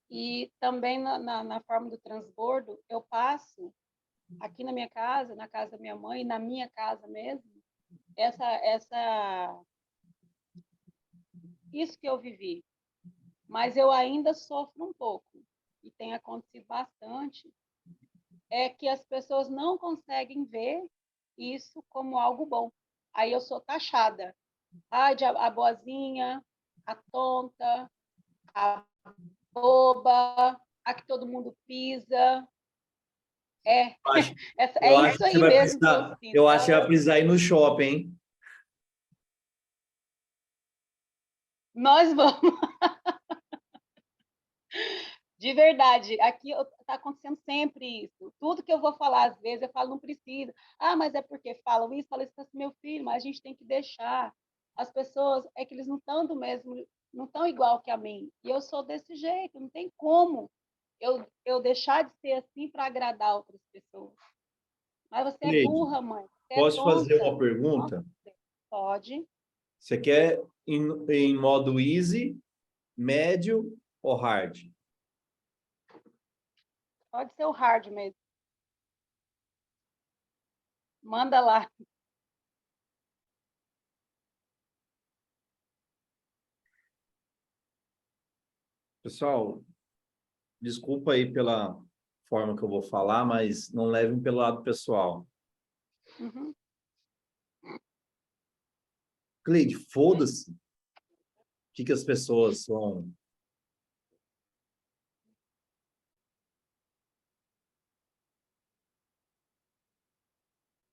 E também na forma do transbordo, eu passo aqui na minha casa, na casa da minha mãe, na minha casa mesmo, isso que eu vivi. Mas eu ainda sofro um pouco, e tem acontecido bastante, é que as pessoas não conseguem ver isso como algo bom. Aí eu sou taxada. A boazinha, a tonta, a boba, a que todo mundo pisa. É,
Eu acho
isso
que você
aí
vai
mesmo que eu
precisar,
sinto.
eu acho que vai precisar ir no shopping, hein?
Nós vamos. De verdade, aqui está acontecendo sempre isso. Tudo que eu vou falar, às vezes, eu falo, não precisa. Mas é porque falam isso, falo isso para meu filho, mas a gente tem que deixar. As pessoas, é que eles não estão do mesmo, não estão igual que a mim. E eu sou desse jeito, não tem como eu deixar de ser assim para agradar outras pessoas. Mas você é
Cleide,
burra, mãe. Você é
posso te fazer
tonta.
uma pergunta?
Nossa, pode.
Você quer em modo easy, médio ou hard?
Pode ser o hard mesmo. Manda lá.
Pessoal, desculpa aí pela forma que eu vou falar, mas não levem pelo lado pessoal.
Uhum.
Cleide, foda-se. O que as pessoas são.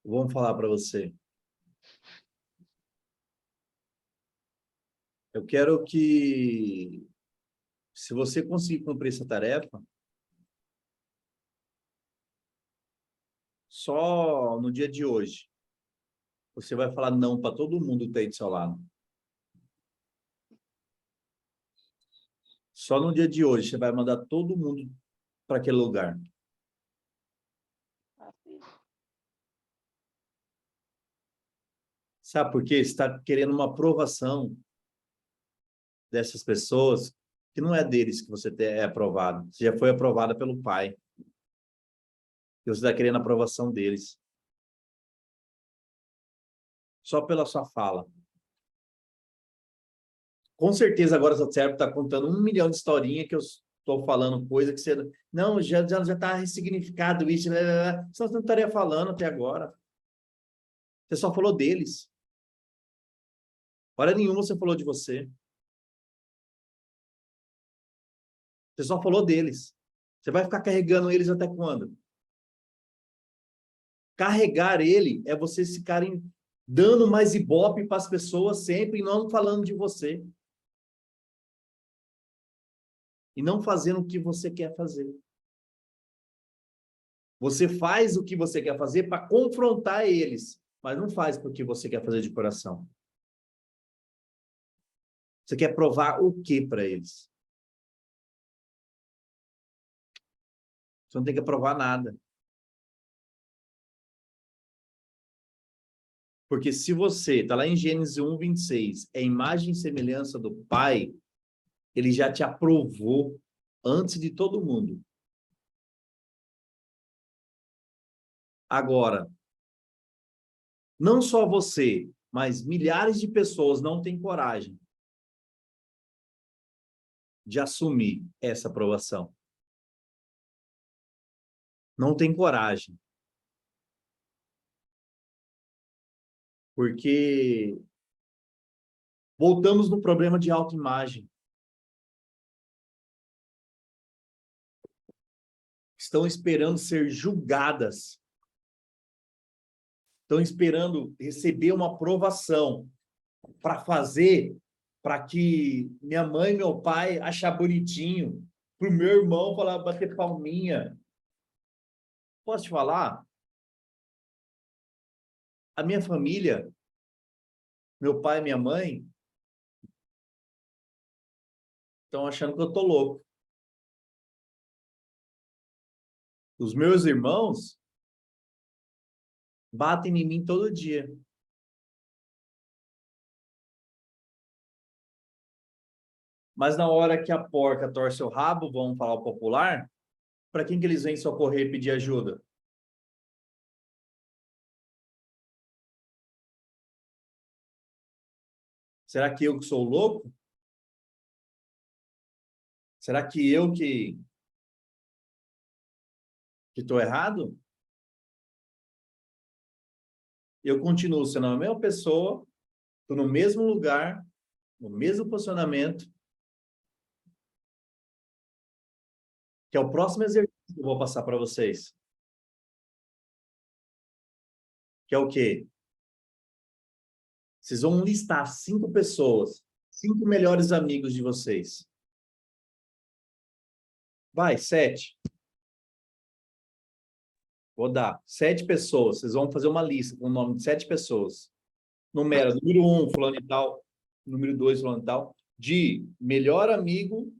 Vamos falar para você. Eu quero que, se você conseguir cumprir essa tarefa, só no dia de hoje, você vai falar não para todo mundo que está aí do seu lado. Só no dia de hoje, você vai mandar todo mundo para aquele lugar.
Assim.
Sabe por quê? Você está querendo uma aprovação dessas pessoas que não é deles que você é aprovado. Você já foi aprovada pelo pai. E você está querendo a aprovação deles. Só pela sua fala. Com certeza agora seu cérebro está contando 1 milhão de historinhas que eu estou falando coisa que você... Não, já está ressignificado isso. Senão você não estaria falando até agora. Você só falou deles. Hora nenhuma você falou de você. Você só falou deles. Você vai ficar carregando eles até quando? Carregar ele é vocês ficarem dando mais ibope para as pessoas sempre e não falando de você. E não fazendo o que você quer fazer. Você faz o que você quer fazer para confrontar eles, mas não faz porque você quer fazer de coração. Você quer provar o que para eles? Você não tem que provar nada. Porque se você, está lá em Gênesis 1:26, é imagem e semelhança do Pai, ele já te aprovou antes de todo mundo. Agora, não só você, mas milhares de pessoas não têm coragem de assumir essa aprovação. Não tem coragem. Porque voltamos no problema de autoimagem. Estão esperando ser julgadas. Estão esperando receber uma aprovação para fazer para que minha mãe e meu pai achar bonitinho, para o meu irmão falar, bater palminha. Posso te falar? A minha família, meu pai e minha mãe, estão achando que eu tô louco. Os meus irmãos batem em mim todo dia. Mas na hora que a porca torce o rabo, vamos falar o popular, para quem que eles vêm socorrer e pedir ajuda? Será que eu que sou louco? Será que eu que estou errado? Eu continuo sendo a mesma pessoa, estou no mesmo lugar, no mesmo posicionamento, que é o próximo exercício que eu vou passar para vocês. Que é o quê? Vocês vão listar 5 pessoas, 5 melhores amigos de vocês. Vai, 7. Vou dar 7 pessoas. Vocês vão fazer uma lista com o nome de 7 pessoas. Número 1, fulano e tal. Número 2, fulano e tal. De melhor amigo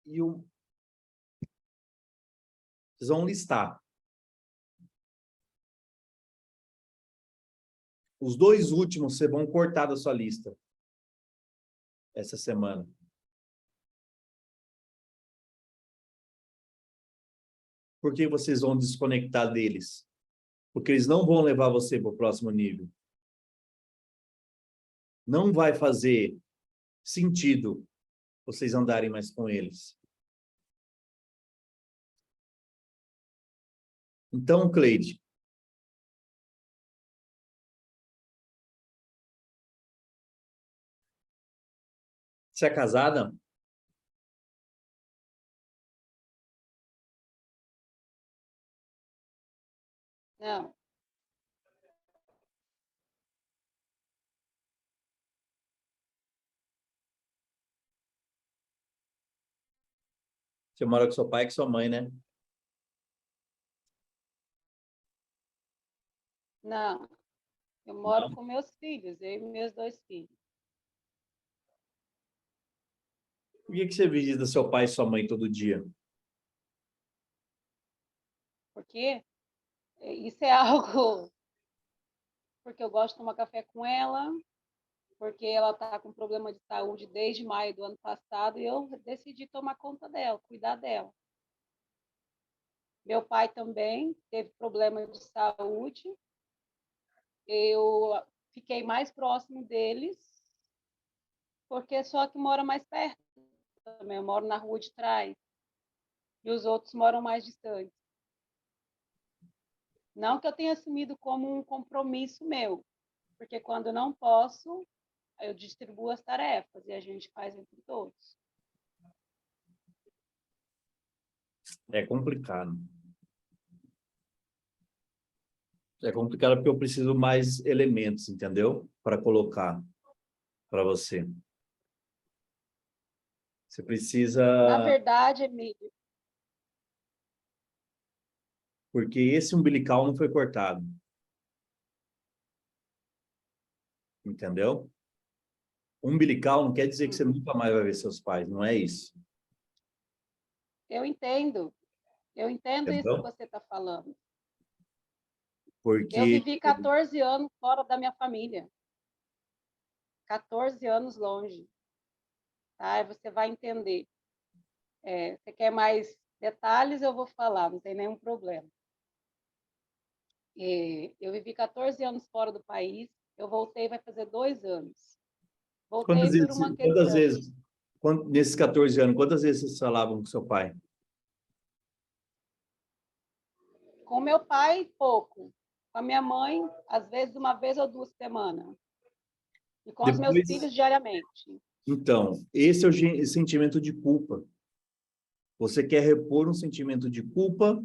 e o... Vocês vão listar. Os 2 últimos vocês vão cortar da sua lista. Essa semana. Por que vocês vão desconectar deles? Porque eles não vão levar você para o próximo nível. Não vai fazer sentido vocês andarem mais com eles. Então, Cleide, você é casada?
Não.
Você mora com seu pai e com sua mãe, né?
Não. Eu moro com meus filhos, eu e meus 2 filhos.
Por que você visita seu pai e sua mãe todo dia?
Porque isso é algo... Porque eu gosto de tomar café com ela, porque ela está com problema de saúde desde maio do ano passado e eu decidi tomar conta dela, cuidar dela. Meu pai também teve problema de saúde. Eu fiquei mais próximo deles, porque só que mora mais perto também. Eu moro na rua de trás. E os outros moram mais distantes. Não que eu tenha assumido como um compromisso meu, porque quando eu não posso, eu distribuo as tarefas e a gente faz entre todos.
É complicado. É complicado porque eu preciso mais elementos, entendeu? Para colocar para você. Você precisa...
Na verdade, Emílio...
Porque esse umbilical não foi cortado. Entendeu? Umbilical não quer dizer que você nunca mais vai ver seus pais, não é isso.
Eu entendo. Eu entendo isso que
Entendeu?
você está falando.
Porque...
Eu vivi 14 anos fora da minha família. 14 anos longe. Tá? Você vai entender. Você quer mais detalhes, eu vou falar, não tem nenhum problema. Eu vivi 14 anos fora do país, eu voltei, vai fazer 2 anos. Voltei por uma questão.
Quantas vezes, nesses 14 anos, quantas vezes vocês falavam com seu pai?
Com meu pai, pouco. Com a minha mãe, às vezes, 1 vez ou 2 semanas. E com os meus filhos, diariamente.
Então, esse é o sentimento de culpa. Você quer repor um sentimento de culpa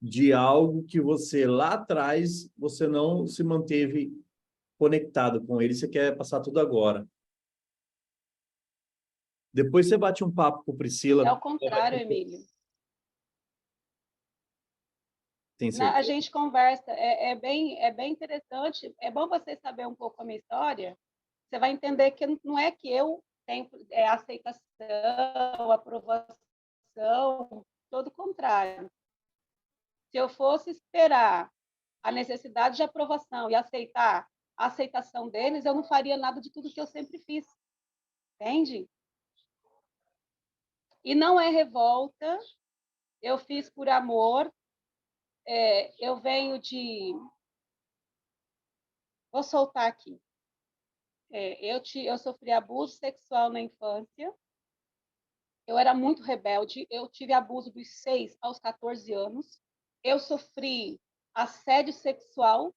de algo que você lá atrás, você não se manteve conectado com ele, você quer passar tudo agora. Depois você bate um papo com Priscila.
É o contrário, Emílio.
Tem certeza?
A gente conversa, é bem interessante. É bom você saber um pouco a minha história. Você vai entender que não é que eu tenho aceitação, aprovação, todo o contrário. Se eu fosse esperar a necessidade de aprovação e aceitar a aceitação deles, eu não faria nada de tudo que eu sempre fiz. Entende? E não é revolta, eu fiz por amor, eu venho de... Vou soltar aqui. Eu sofri abuso sexual na infância, eu era muito rebelde, eu tive abuso dos 6 aos 14 anos, eu sofri assédio sexual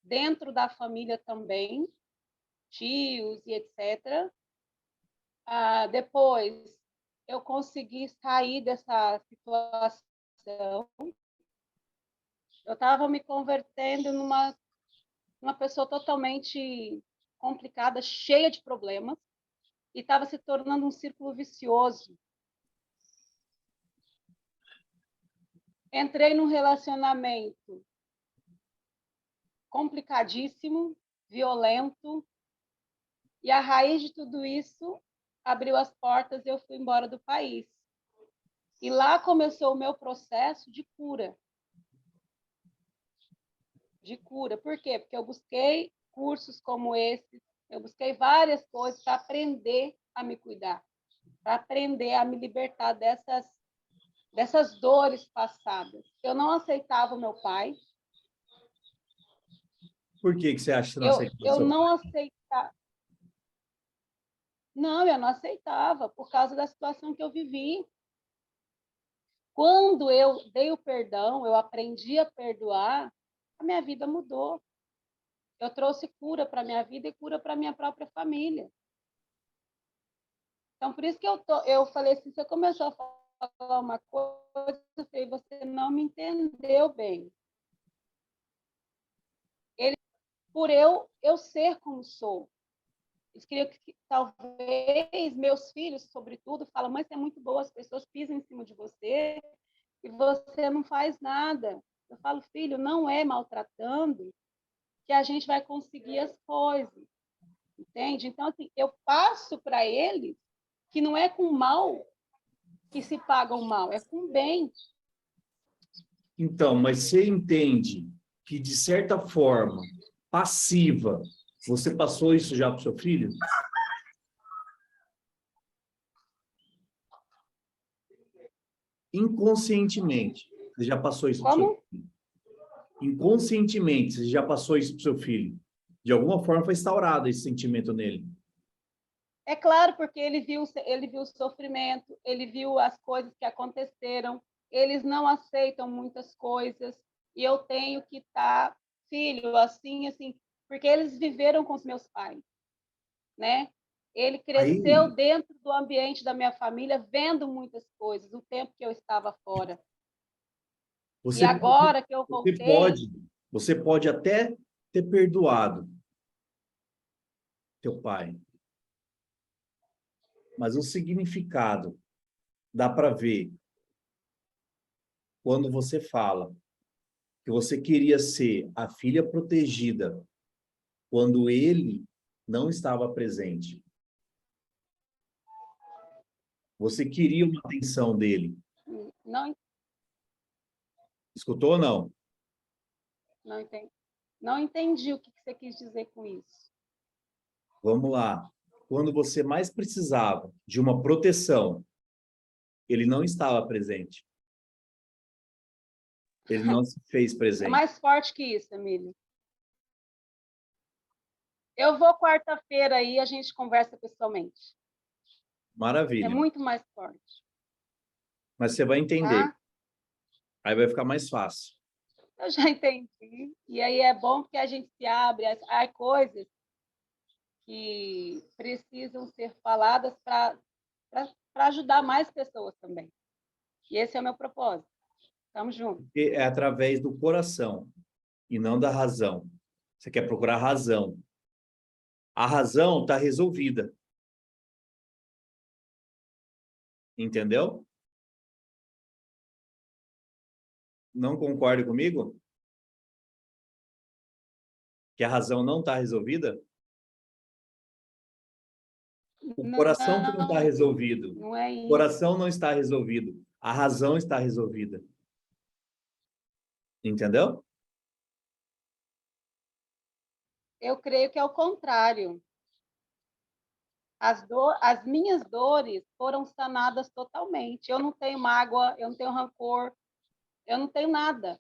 dentro da família também, tios e etc. Depois, eu consegui sair dessa situação. Eu estava me convertendo numa pessoa totalmente complicada, cheia de problemas, e estava se tornando um círculo vicioso. Entrei num relacionamento complicadíssimo, violento, e a raiz de tudo isso abriu as portas e eu fui embora do país. E lá começou o meu processo de cura. De cura. Por quê? Porque eu busquei cursos como esse, eu busquei várias coisas para aprender a me cuidar, para aprender a me libertar dessas dores passadas. Eu não aceitava o meu pai.
Por que você acha que você não aceitava?
Eu não aceitava. Não, eu não aceitava, por causa da situação que eu vivi. Quando eu dei o perdão, eu aprendi a perdoar, a minha vida mudou. Eu trouxe cura para a minha vida e cura para a minha própria família. Então, por isso que eu falei assim, você começou a falar uma coisa, eu falei, você não me entendeu bem. Por eu ser como sou. Eu queria que talvez meus filhos, sobretudo, falam, mãe, você é muito boa, as pessoas pisam em cima de você e você não faz nada. Eu falo, filho, não é maltratando que a gente vai conseguir as coisas, entende? Então, assim, eu passo para eles que não é com mal que se paga o mal, é com bem.
Então, mas você entende que, de certa forma, passiva, você passou isso já para o seu filho? Inconscientemente, você já passou isso para o seu filho? Inconscientemente, você já passou isso para o seu filho? De alguma forma foi instaurado esse sentimento nele?
É claro, porque ele viu o sofrimento, ele viu as coisas que aconteceram, eles não aceitam muitas coisas, e eu tenho que estar, filho, assim, porque eles viveram com os meus pais, né? Ele cresceu dentro do ambiente da minha família, vendo muitas coisas, o tempo que eu estava fora. E agora que eu voltei...
Você pode até ter perdoado teu pai, mas o significado dá para ver quando você fala que você queria ser a filha protegida quando ele não estava presente. Você queria uma atenção dele.
Não.
Escutou ou não?
Não entendi. Não entendi o que você quis dizer com isso.
Vamos lá. Quando você mais precisava de uma proteção, ele não estava presente. Ele não se fez presente.
É mais forte que isso, Emílio. Eu vou quarta-feira aí, a gente conversa pessoalmente.
Maravilha.
É muito mais forte.
Mas você vai entender.
Tá?
Aí vai ficar mais fácil.
Eu já entendi. E aí é bom que a gente se abre. Há coisas que precisam ser faladas para ajudar mais pessoas também. E esse é o meu propósito. Estamos juntos.
Porque é através do coração e não da razão. Você quer procurar razão. A razão está resolvida. Entendeu? Não concorda comigo? Que a razão não está resolvida? O coração que não está resolvido.
Não é
O
isso.
coração não está resolvido. A razão está resolvida. Entendeu?
Eu creio que é o contrário. As minhas dores foram sanadas totalmente. Eu não tenho mágoa, eu não tenho rancor, eu não tenho nada.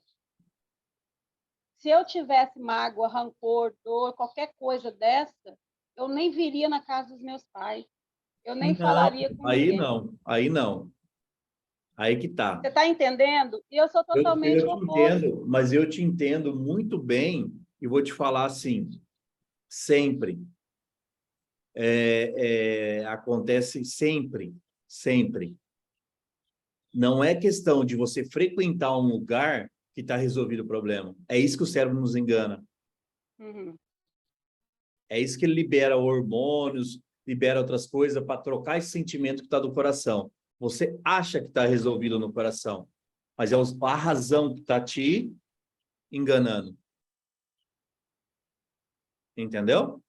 Se eu tivesse mágoa, rancor, dor, qualquer coisa dessa, eu nem viria na casa dos meus pais. Eu nem falaria com
Aí
ninguém.
não, aí não. Aí que tá.
Você está entendendo? E eu sou totalmente
Eu
o
te
oposto.
entendo, mas eu te entendo muito bem e vou te falar assim, sempre. Acontece sempre, sempre. Não é questão de você frequentar um lugar que está resolvido o problema. É isso que o cérebro nos engana.
Uhum.
É isso que ele libera hormônios, libera outras coisas para trocar esse sentimento que está do coração. Você acha que está resolvido no coração, mas é a razão que está te enganando. Entendeu?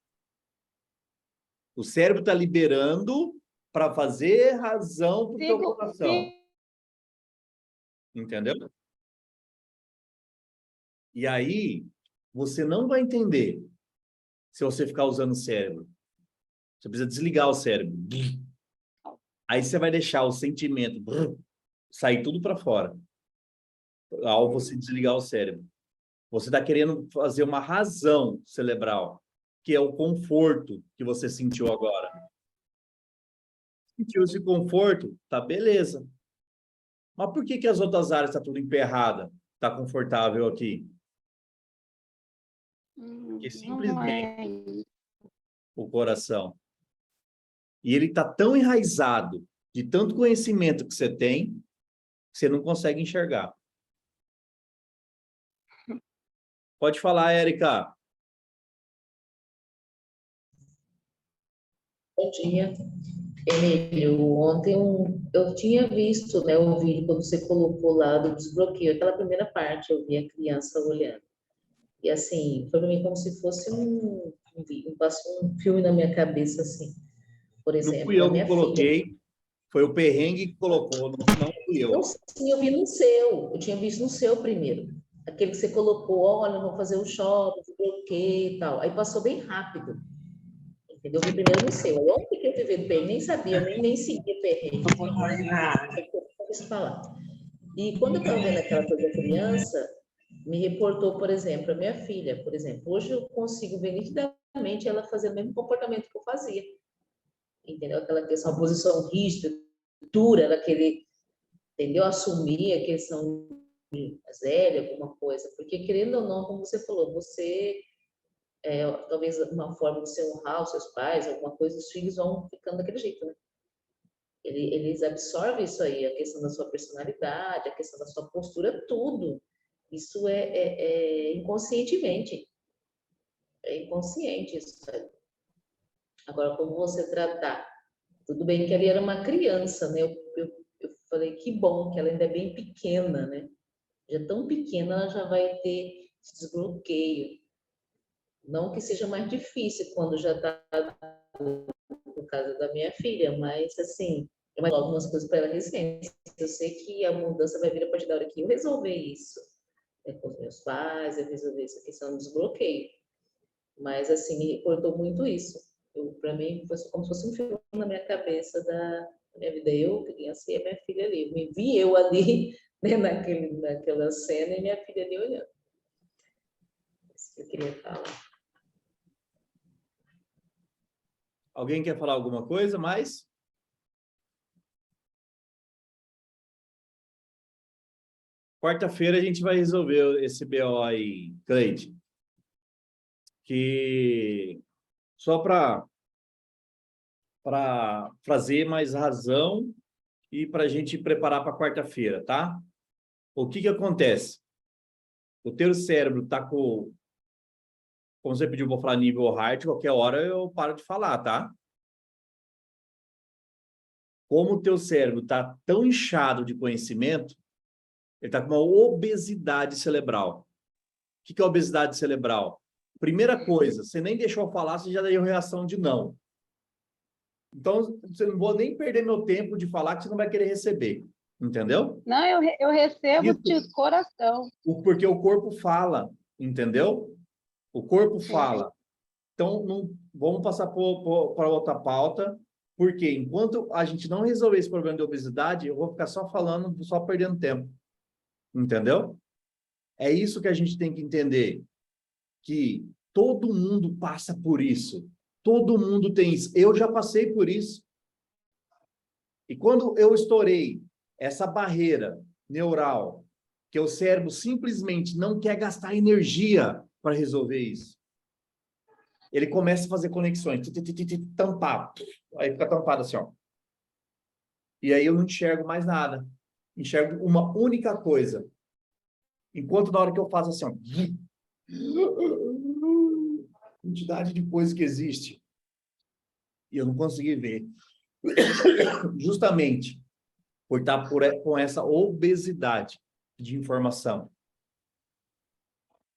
O cérebro está liberando para fazer razão para o teu coração. Entendeu? E aí, você não vai entender se você ficar usando o cérebro. Você precisa desligar o cérebro. Aí você vai deixar o sentimento sair tudo para fora. Ao você desligar o cérebro. Você está querendo fazer uma razão cerebral, que é o conforto que você sentiu agora. Sentiu esse conforto? Tá, beleza. Mas por que as outras áreas estão tudo emperrada? Está confortável aqui? Porque simplesmente o coração. E ele está tão enraizado de tanto conhecimento que você tem, que você não consegue enxergar. Pode falar, Érica.
Bom dia. Emílio, ontem eu tinha visto, né, o vídeo quando você colocou lá do desbloqueio, aquela primeira parte, eu vi a criança olhando. E assim, foi para mim como se fosse passou um filme na minha cabeça, assim. Por
Não
exemplo,
fui
a
eu que
minha
coloquei,
filha.
foi o perrengue que colocou, não fui eu.
Não, sim, eu vi no seu, eu tinha visto no seu primeiro. Aquele que você colocou, olha, vou fazer o shopping, desbloqueio e tal. Aí passou bem rápido. Entendeu? Eu vi primeiro no seu. Eu ontem que eu vivi bem, nem sabia, nem seguia perrengue. Falar. E quando eu estava vendo aquela coisa da criança, me reportou, por exemplo, a minha filha, por exemplo. Hoje eu consigo ver nitidamente ela fazer o mesmo comportamento que eu fazia. Entendeu? Aquela questão, a posição rígida, dura, ela querer, entendeu? Assumir a questão de Zélia, alguma coisa. Porque, querendo ou não, como você falou, você talvez uma forma de você honrar os seus pais, alguma coisa, os filhos vão ficando daquele jeito, né? Eles absorvem isso aí, a questão da sua personalidade, a questão da sua postura, tudo. Isso é inconscientemente. É inconsciente isso. Agora, como você tratar? Tudo bem que ali era uma criança, né? Eu falei, que bom que ela ainda é bem pequena, né? Já tão pequena, ela já vai ter esse desbloqueio. Não que seja mais difícil quando já está no caso da minha filha, mas assim, eu mais algumas coisas para ela recentes. Eu sei que a mudança vai vir a partir da hora que eu resolver isso, né, com os meus pais, eu resolver essa questão do desbloqueio. Mas assim, me recordou muito isso. Para mim, foi como se fosse um filme na minha cabeça da minha vida. Eu, criança, e a minha filha ali. Eu me vi eu ali, né, naquela cena, e minha filha ali olhando. Isso que eu queria falar.
Alguém quer falar alguma coisa mais? Quarta-feira a gente vai resolver esse BO aí, Cleide. Que só para trazer mais razão e para a gente preparar para quarta-feira, tá? O que acontece? O teu cérebro está com... Como você pediu para falar nível hard, qualquer hora eu paro de falar, tá? como o teu cérebro está tão inchado de conhecimento, ele está com uma obesidade cerebral. O que é obesidade cerebral? Primeira coisa, você nem deixou eu falar, você já deu reação de não. Então, você não vou nem perder meu tempo de falar que você não vai querer receber. Entendeu?
Não, eu recebo
Isso.
de coração.
Porque o corpo fala, entendeu? O corpo fala. Então, não, vamos passar para outra pauta, porque enquanto a gente não resolver esse problema de obesidade, eu vou ficar só falando, só perdendo tempo. Entendeu? É isso que a gente tem que entender, que todo mundo passa por isso. Todo mundo tem isso. Eu já passei por isso. E quando eu estourei essa barreira neural, que o cérebro simplesmente não quer gastar energia para resolver isso, ele começa a fazer conexões, tampar, aí fica tampado assim, ó. E aí eu não enxergo mais nada. Enxergo uma única coisa. Enquanto na hora que eu faço assim, ó, quantidade de coisa que existe, e eu não consegui ver. Justamente por estar com essa obesidade de informação.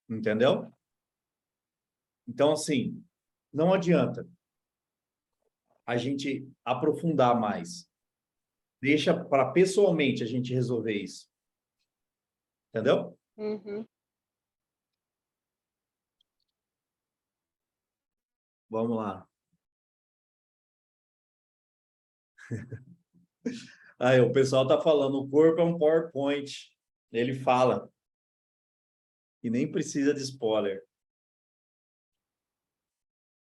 Entendeu? Então, assim, não adianta a gente aprofundar mais. Deixa para pessoalmente a gente resolver isso. Entendeu?
Uhum.
Vamos lá. Aí, o pessoal tá falando, o corpo é um PowerPoint. Ele fala. E nem precisa de spoiler.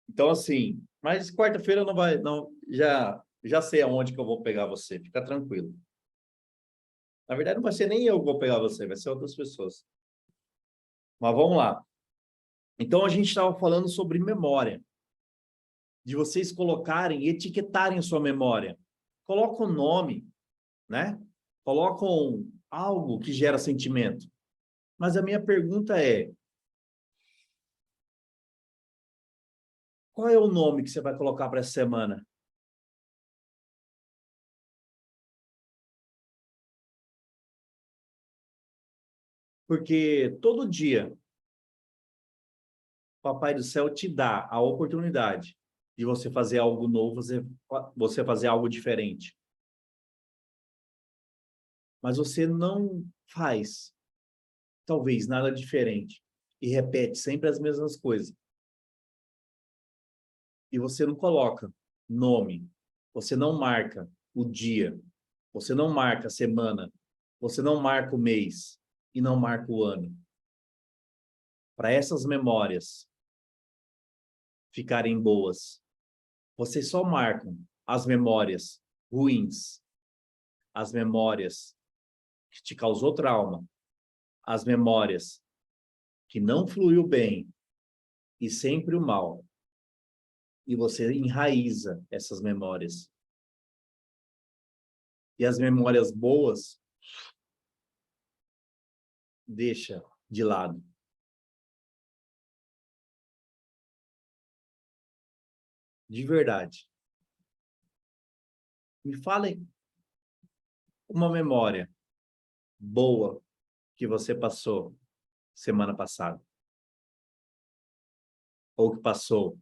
Então, assim, mas quarta-feira não vai, não, já sei aonde que eu vou pegar você, fica tranquilo. Na verdade, não vai ser nem eu que vou pegar você, vai ser outras pessoas. Mas vamos lá. Então, a gente estava falando sobre memória. De vocês colocarem, etiquetarem sua memória. Colocam um nome, né? Colocam algo que gera sentimento. Mas a minha pergunta é: qual é o nome que você vai colocar para essa semana? Porque todo dia, o Papai do Céu te dá a oportunidade de você fazer algo novo, você fazer algo diferente. Mas você não faz, talvez, nada diferente. E repete sempre as mesmas coisas. E você não coloca nome. Você não marca o dia. Você não marca a semana. Você não marca o mês. E não marca o ano. Para essas memórias ficarem boas, vocês só marcam as memórias ruins, as memórias que te causou trauma, as memórias que não fluiu bem e sempre o mal. E você enraiza essas memórias. E as memórias boas, deixa de lado. De verdade. Me falem uma memória boa que você passou semana passada. Ou que passou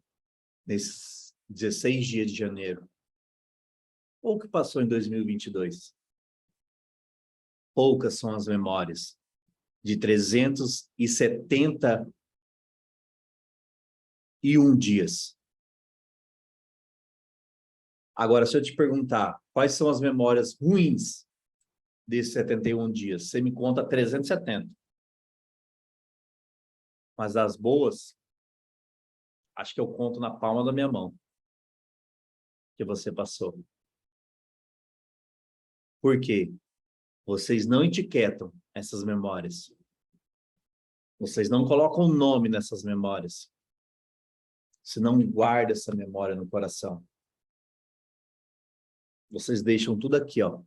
nesses 16 dias de janeiro. Ou que passou em 2022. Poucas são as memórias de 371 dias. Agora, se eu te perguntar quais são as memórias ruins desses 71 dias, você me conta 370. Mas as boas, acho que eu conto na palma da minha mão que você passou. Por quê? Vocês não etiquetam essas memórias. Vocês não colocam nome nessas memórias. Você não guarda essa memória no coração. Vocês deixam tudo aqui, ó.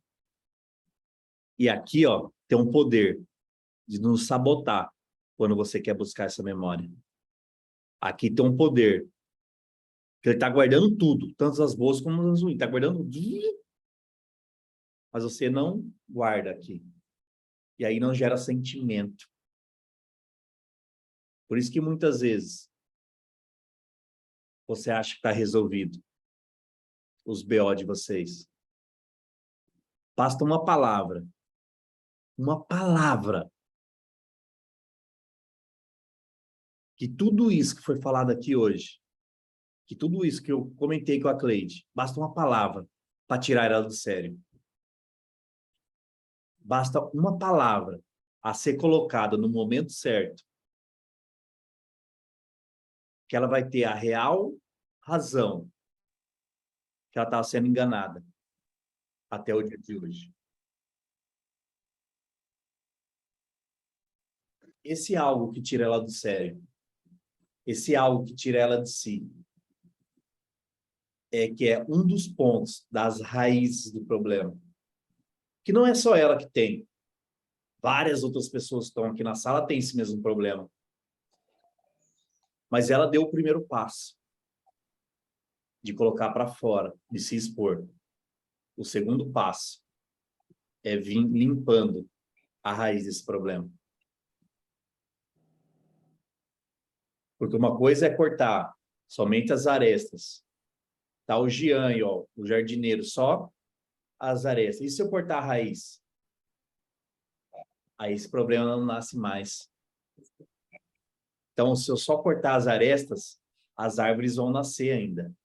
E aqui, ó, tem um poder de nos sabotar quando você quer buscar essa memória. Aqui tem um poder que ele está guardando tudo, tanto as boas como as ruins. Está guardando mas você não guarda aqui. E aí não gera sentimento. Por isso que muitas vezes você acha que está resolvido os BO de vocês. Basta uma palavra. Uma palavra. Que tudo isso que foi falado aqui hoje, que tudo isso que eu comentei com a Cleide, basta uma palavra para tirar ela do sério. Basta uma palavra a ser colocada no momento certo, que ela vai ter a real razão que ela estava sendo enganada até o dia de hoje. Esse algo que tira ela do sério, esse algo que tira ela de si, que é um dos pontos das raízes do problema. Que não é só ela que tem. Várias outras pessoas que estão aqui na sala têm esse mesmo problema. Mas ela deu o primeiro passo de colocar para fora, de se expor. O segundo passo é vir limpando a raiz desse problema. Porque uma coisa é cortar somente as arestas. Tá o Jean aí, ó, o jardineiro, só as arestas. E se eu cortar a raiz? Aí esse problema não nasce mais. Então, se eu só cortar as arestas, as árvores vão nascer ainda.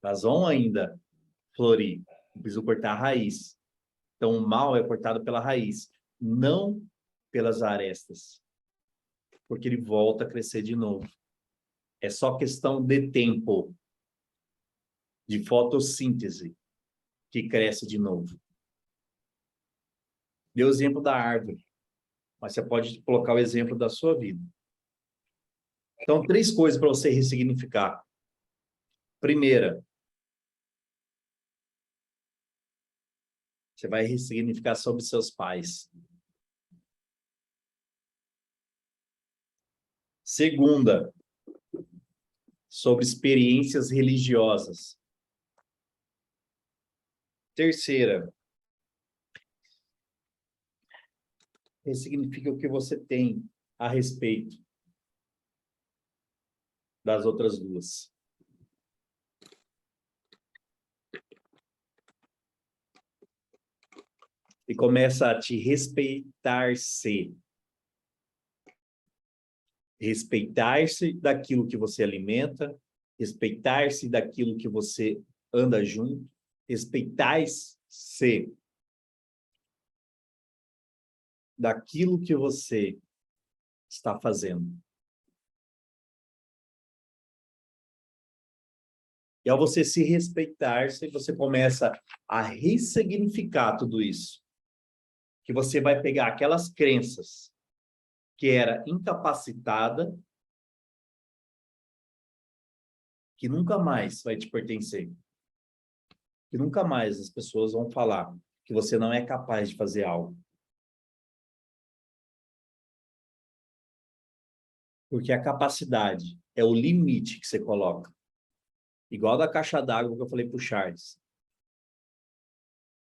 Elas vão ainda florir. Eu preciso cortar a raiz. Então, o mal é cortado pela raiz, não pelas arestas. Porque ele volta a crescer de novo. É só questão de tempo, de fotossíntese, que cresce de novo. Deu o exemplo da árvore, mas você pode colocar o exemplo da sua vida. Então, 3 coisas para você ressignificar. Primeira, você vai ressignificar sobre seus pais. Segunda, sobre experiências religiosas. Terceira, ressignifica o que você tem a respeito das outras duas. E começa a te respeitar-se. Respeitar-se daquilo que você alimenta, respeitar-se daquilo que você anda junto, respeitar-se daquilo que você está fazendo. E ao você se respeitar, você começa a ressignificar tudo isso. Que você vai pegar aquelas crenças que era incapacitada, que nunca mais vai te pertencer. Que nunca mais as pessoas vão falar que você não é capaz de fazer algo. Porque a capacidade é o limite que você coloca. Igual da caixa d'água que eu falei para o Charles.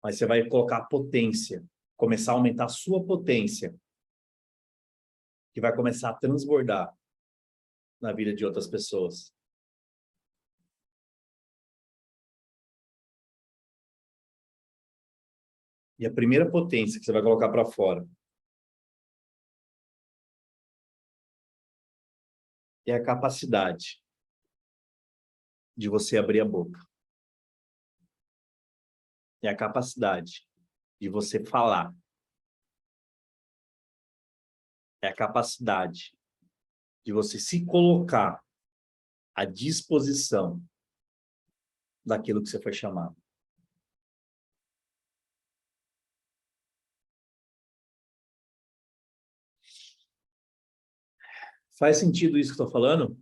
Mas você vai colocar potência, começar a aumentar a sua potência, que vai começar a transbordar na vida de outras pessoas. E a primeira potência que você vai colocar para fora é a capacidade de você abrir a boca. É a capacidade de você falar. É a capacidade de você se colocar à disposição daquilo que você foi chamado. Faz sentido isso que eu estou falando?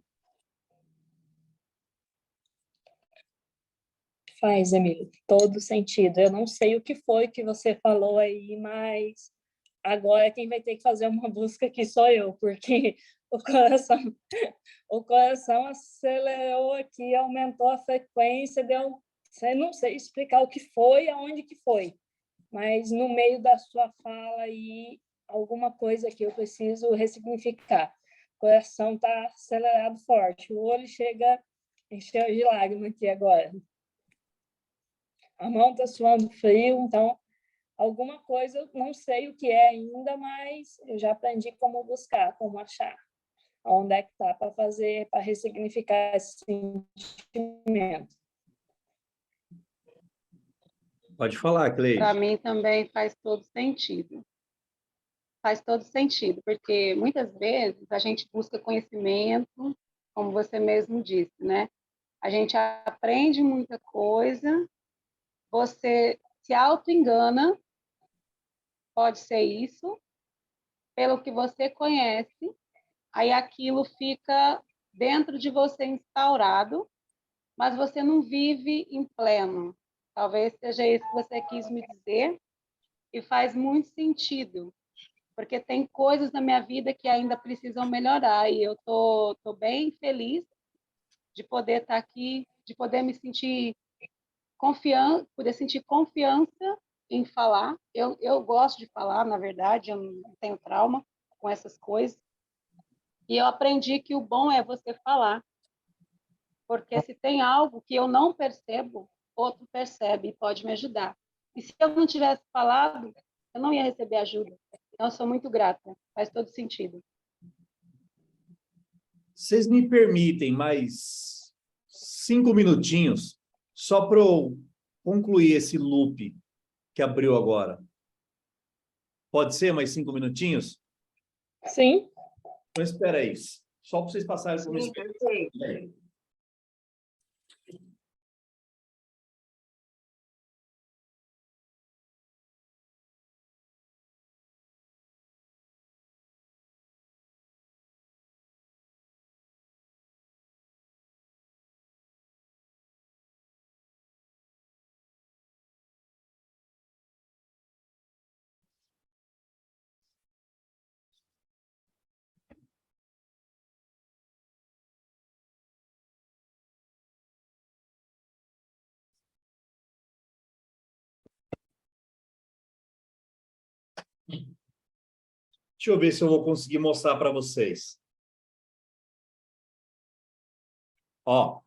Faz, Emílio, todo sentido. Eu não sei o que foi que você falou aí, mas agora quem vai ter que fazer uma busca aqui sou eu, porque o coração acelerou aqui, aumentou a frequência, deu não sei explicar o que foi, aonde que foi, mas no meio da sua fala aí, alguma coisa que eu preciso ressignificar. O coração está acelerado forte, o olho chega a encher de lágrima aqui agora. A mão está suando frio, então alguma coisa, eu não sei o que é ainda, mas eu já aprendi como buscar, como achar. Onde é que está para fazer, para ressignificar esse sentimento.
Pode falar, Cleide.
Para mim também faz todo sentido. Faz todo sentido, porque muitas vezes a gente busca conhecimento, como você mesmo disse, né? A gente aprende muita coisa, você se auto-engana, pode ser isso, pelo que você conhece, aí aquilo fica dentro de você instaurado, mas você não vive em pleno. Talvez seja isso que você quis me dizer, e faz muito sentido, porque tem coisas na minha vida que ainda precisam melhorar, e eu tô bem feliz de poder estar aqui, de poder me sentir poder sentir confiança em falar. Eu gosto de falar, na verdade, eu não tenho trauma com essas coisas. E eu aprendi que o bom é você falar. Porque se tem algo que eu não percebo, outro percebe e pode me ajudar. E se eu não tivesse falado, eu não ia receber ajuda. Então, eu sou muito grata. Faz todo sentido.
Vocês me permitem mais 5 minutinhos só para eu concluir esse loop que abriu agora? Pode ser mais 5 minutinhos?
Sim.
Então, espera aí. Só para vocês passarem por isso. Deixa eu ver se eu vou conseguir mostrar para vocês. Ó.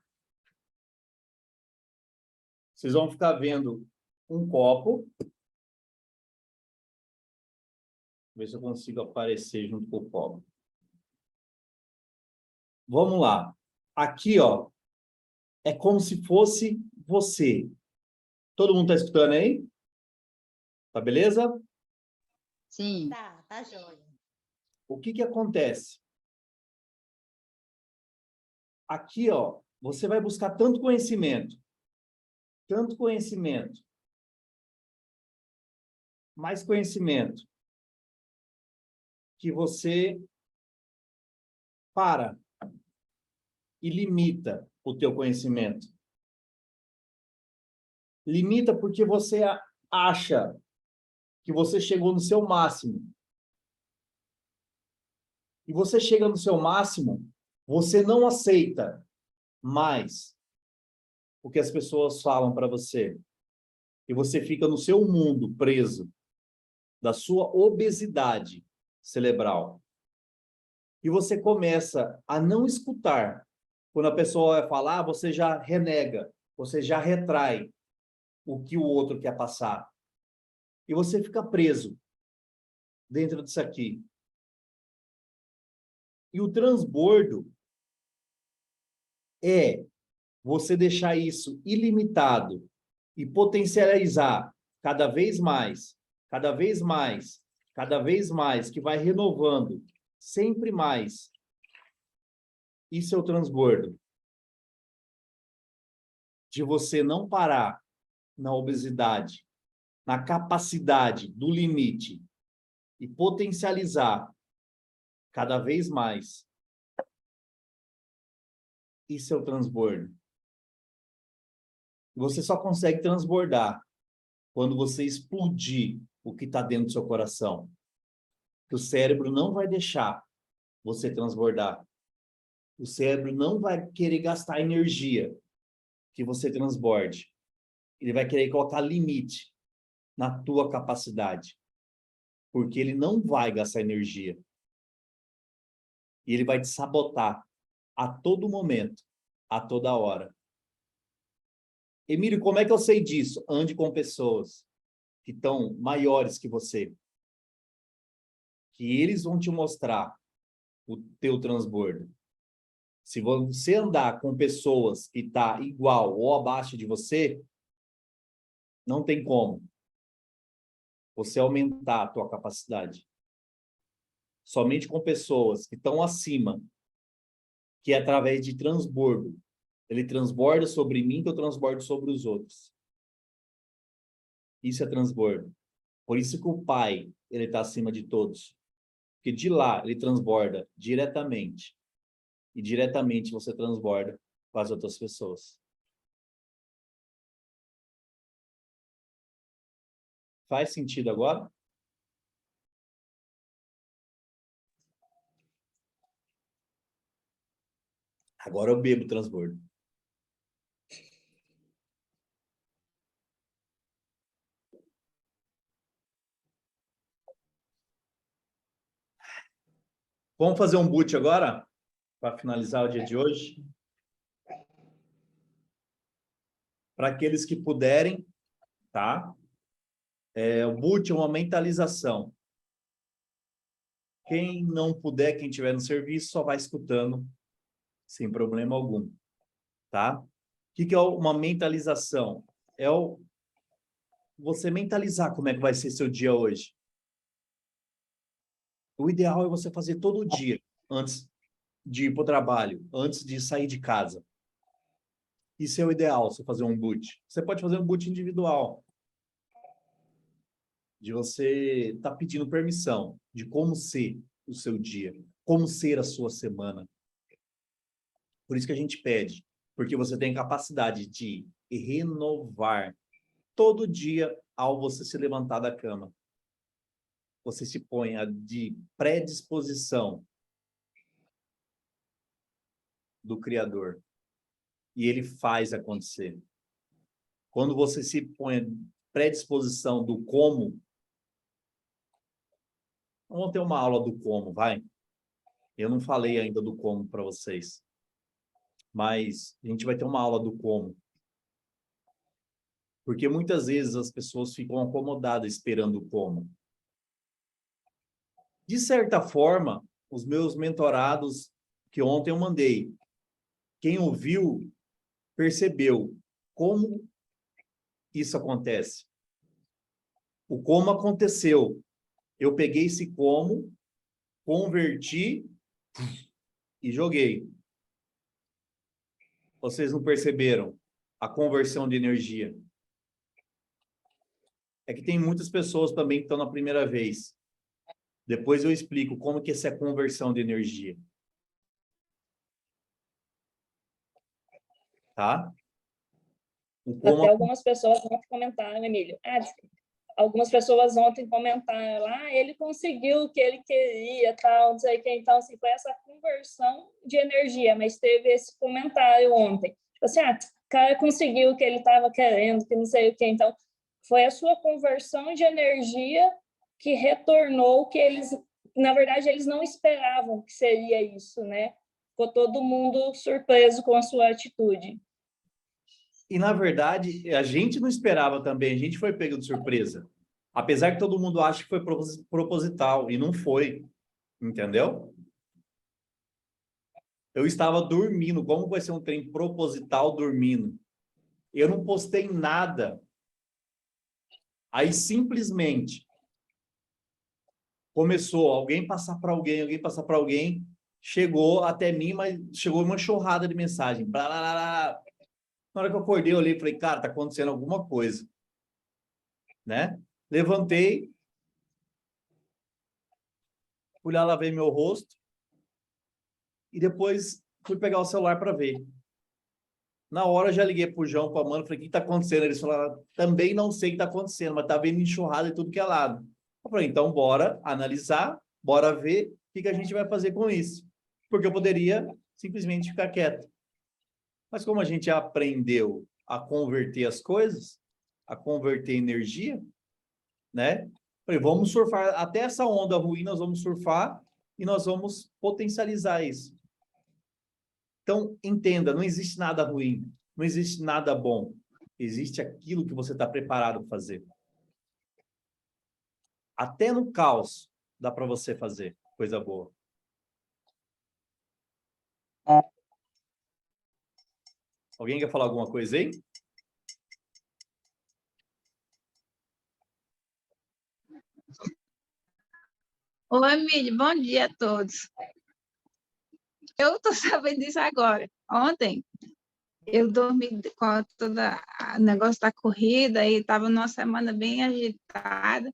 Vocês vão ficar vendo um copo. Ver se eu consigo aparecer junto com o copo. Vamos lá. Aqui, ó, é como se fosse você. Todo mundo está escutando aí? Tá beleza?
Sim. Tá jóia.
O que que acontece? Aqui, ó, você vai buscar tanto conhecimento, mais conhecimento, que você para e limita o teu conhecimento. Limita porque você acha que você chegou no seu máximo. E você chega no seu máximo, você não aceita mais o que as pessoas falam para você. E você fica no seu mundo preso da sua obesidade cerebral. E você começa a não escutar. Quando a pessoa vai falar, você já renega, você já retrai o que o outro quer passar. E você fica preso dentro disso aqui. E o transbordo é você deixar isso ilimitado e potencializar cada vez mais, cada vez mais, cada vez mais, que vai renovando sempre mais. Isso é o transbordo. De você não parar na obesidade, na capacidade do limite e potencializar cada vez mais. Isso é o transbordo. Você só consegue transbordar quando você explodir o que está dentro do seu coração. O cérebro não vai deixar você transbordar. O cérebro não vai querer gastar energia que você transborde. ele vai querer colocar limite na tua capacidade. Porque ele não vai gastar energia. E ele vai te sabotar a todo momento, a toda hora. Emílio, como é que eu sei disso? Ande com pessoas que estão maiores que você. Que eles vão te mostrar o teu transbordo. Se você andar com pessoas que estão igual ou abaixo de você, não tem como você aumentar a tua capacidade. Somente com pessoas que estão acima, que é através de transbordo. Ele transborda sobre mim, que eu transbordo sobre os outros. Isso é transbordo. Por isso que o Pai, ele está acima de todos. Porque de lá, ele transborda diretamente. E diretamente você transborda para as outras pessoas. Faz sentido agora? Agora eu bebo transbordo. Vamos fazer um boot agora? Para finalizar o dia de hoje. Para aqueles que puderem, tá? O boot é uma mentalização. Quem não puder, quem estiver no serviço, só vai escutando, sem problema algum, tá? O que é uma mentalização? Você mentalizar como é que vai ser seu dia hoje. O ideal é você fazer todo dia, antes de ir para o trabalho, antes de sair de casa. Isso é o ideal, você fazer um boot. Você pode fazer um boot individual. De você estar pedindo permissão de como ser o seu dia, como ser a sua semana. Por isso que a gente pede, porque você tem capacidade de renovar todo dia ao você se levantar da cama. Você se põe de predisposição do Criador. E ele faz acontecer. Quando você se põe predisposição do como, vamos ter uma aula do como, vai? Eu não falei ainda do como para vocês. Mas a gente vai ter uma aula do como. Porque muitas vezes as pessoas ficam acomodadas esperando o como. De certa forma, os meus mentorados que ontem eu mandei, quem ouviu, percebeu como isso acontece. O como aconteceu. Eu peguei esse como, converti e joguei. Vocês não perceberam a conversão de energia? É que tem muitas pessoas também que estão na primeira vez. Depois eu explico como que essa é a conversão de energia. Tá?
Até algumas pessoas ontem comentaram, Emílio. Algumas pessoas ontem comentaram lá, ele conseguiu o que ele queria, tal, não sei o que. Então, assim, foi essa conversão de energia, mas teve esse comentário ontem. Tipo assim, o cara conseguiu o que ele estava querendo, que não sei o que. Então, foi a sua conversão de energia que retornou o que eles, na verdade, eles não esperavam que seria isso, né? Ficou todo mundo surpreso com a sua atitude.
E, na verdade, a gente não esperava também, a gente foi pego de surpresa. Apesar que todo mundo acha que foi proposital, e não foi, entendeu? Eu estava dormindo, como vai ser um trem proposital dormindo? Eu não postei nada. Aí, simplesmente, começou alguém passar para alguém, chegou até mim, mas chegou uma enxurrada de mensagem. Blá, blá, blá, blá. Na hora que eu acordei, eu olhei e falei, cara, tá acontecendo alguma coisa. Né? Levantei, fui lá, lavei meu rosto e depois fui pegar o celular para ver. Na hora eu já liguei pro João, para a Amanda, falei, o que tá acontecendo? Eles falaram, também não sei o que tá acontecendo, mas tá vendo enxurrada e tudo que é lado. Eu falei, então bora analisar, bora ver o que a gente vai fazer com isso. Porque eu poderia simplesmente ficar quieto. Mas como a gente aprendeu a converter as coisas, a converter em energia, né? Falei, vamos surfar, até essa onda ruim nós vamos surfar e nós vamos potencializar isso. Então, entenda, não existe nada ruim, não existe nada bom. Existe aquilo que você está preparado para fazer. Até no caos dá para você fazer coisa boa. Alguém quer falar alguma coisa aí?
Oi, Emílio, bom dia a todos. Eu estou sabendo disso agora. Ontem, eu dormi com todo o negócio da corrida e estava numa semana bem agitada.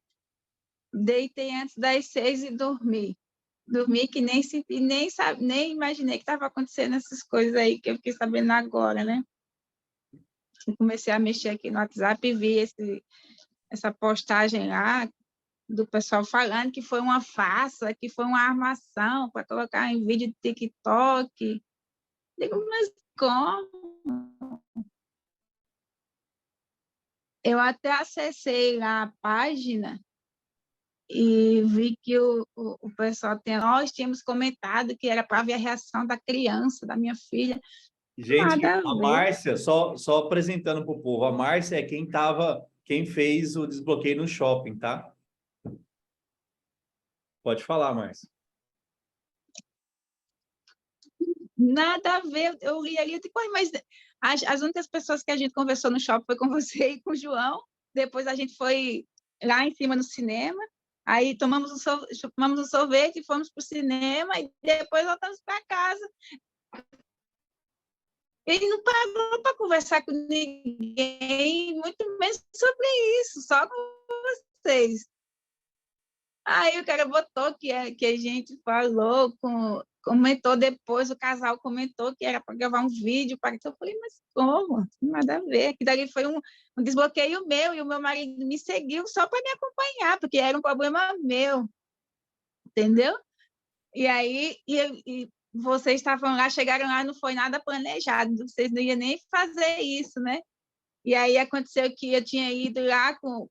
Deitei antes das 6 e dormi. Dormi que nem senti, nem imaginei que estava acontecendo essas coisas aí que eu fiquei sabendo agora, né? Eu comecei a mexer aqui no WhatsApp e vi essa postagem lá do pessoal falando que foi uma farsa, que foi uma armação para colocar em vídeo de TikTok. Digo, mas como? Eu até acessei lá a página e vi que o pessoal nós tínhamos comentado que era para ver a reação da criança, da minha filha.
Gente,
Nada a
a
ver.
Márcia, só apresentando para o povo, a Márcia é quem fez o desbloqueio no shopping, tá? Pode falar, Márcia.
Nada a ver, eu li ali, eu digo, mas as únicas pessoas que a gente conversou no shopping foi com você e com o João, depois a gente foi lá em cima no cinema, aí tomamos um sorvete, fomos para o cinema e depois voltamos para casa. Ele não parou para conversar com ninguém, muito menos sobre isso, só com vocês. Aí o cara botou que a gente falou, comentou depois, o casal comentou que era para gravar um vídeo. Eu falei, mas como? Nada a ver. Que dali foi um desbloqueio meu, e o meu marido me seguiu só para me acompanhar, porque era um problema meu. Entendeu? E aí, e vocês estavam lá, chegaram lá, não foi nada planejado, vocês não iam nem fazer isso, né? E aí aconteceu que eu tinha ido lá, como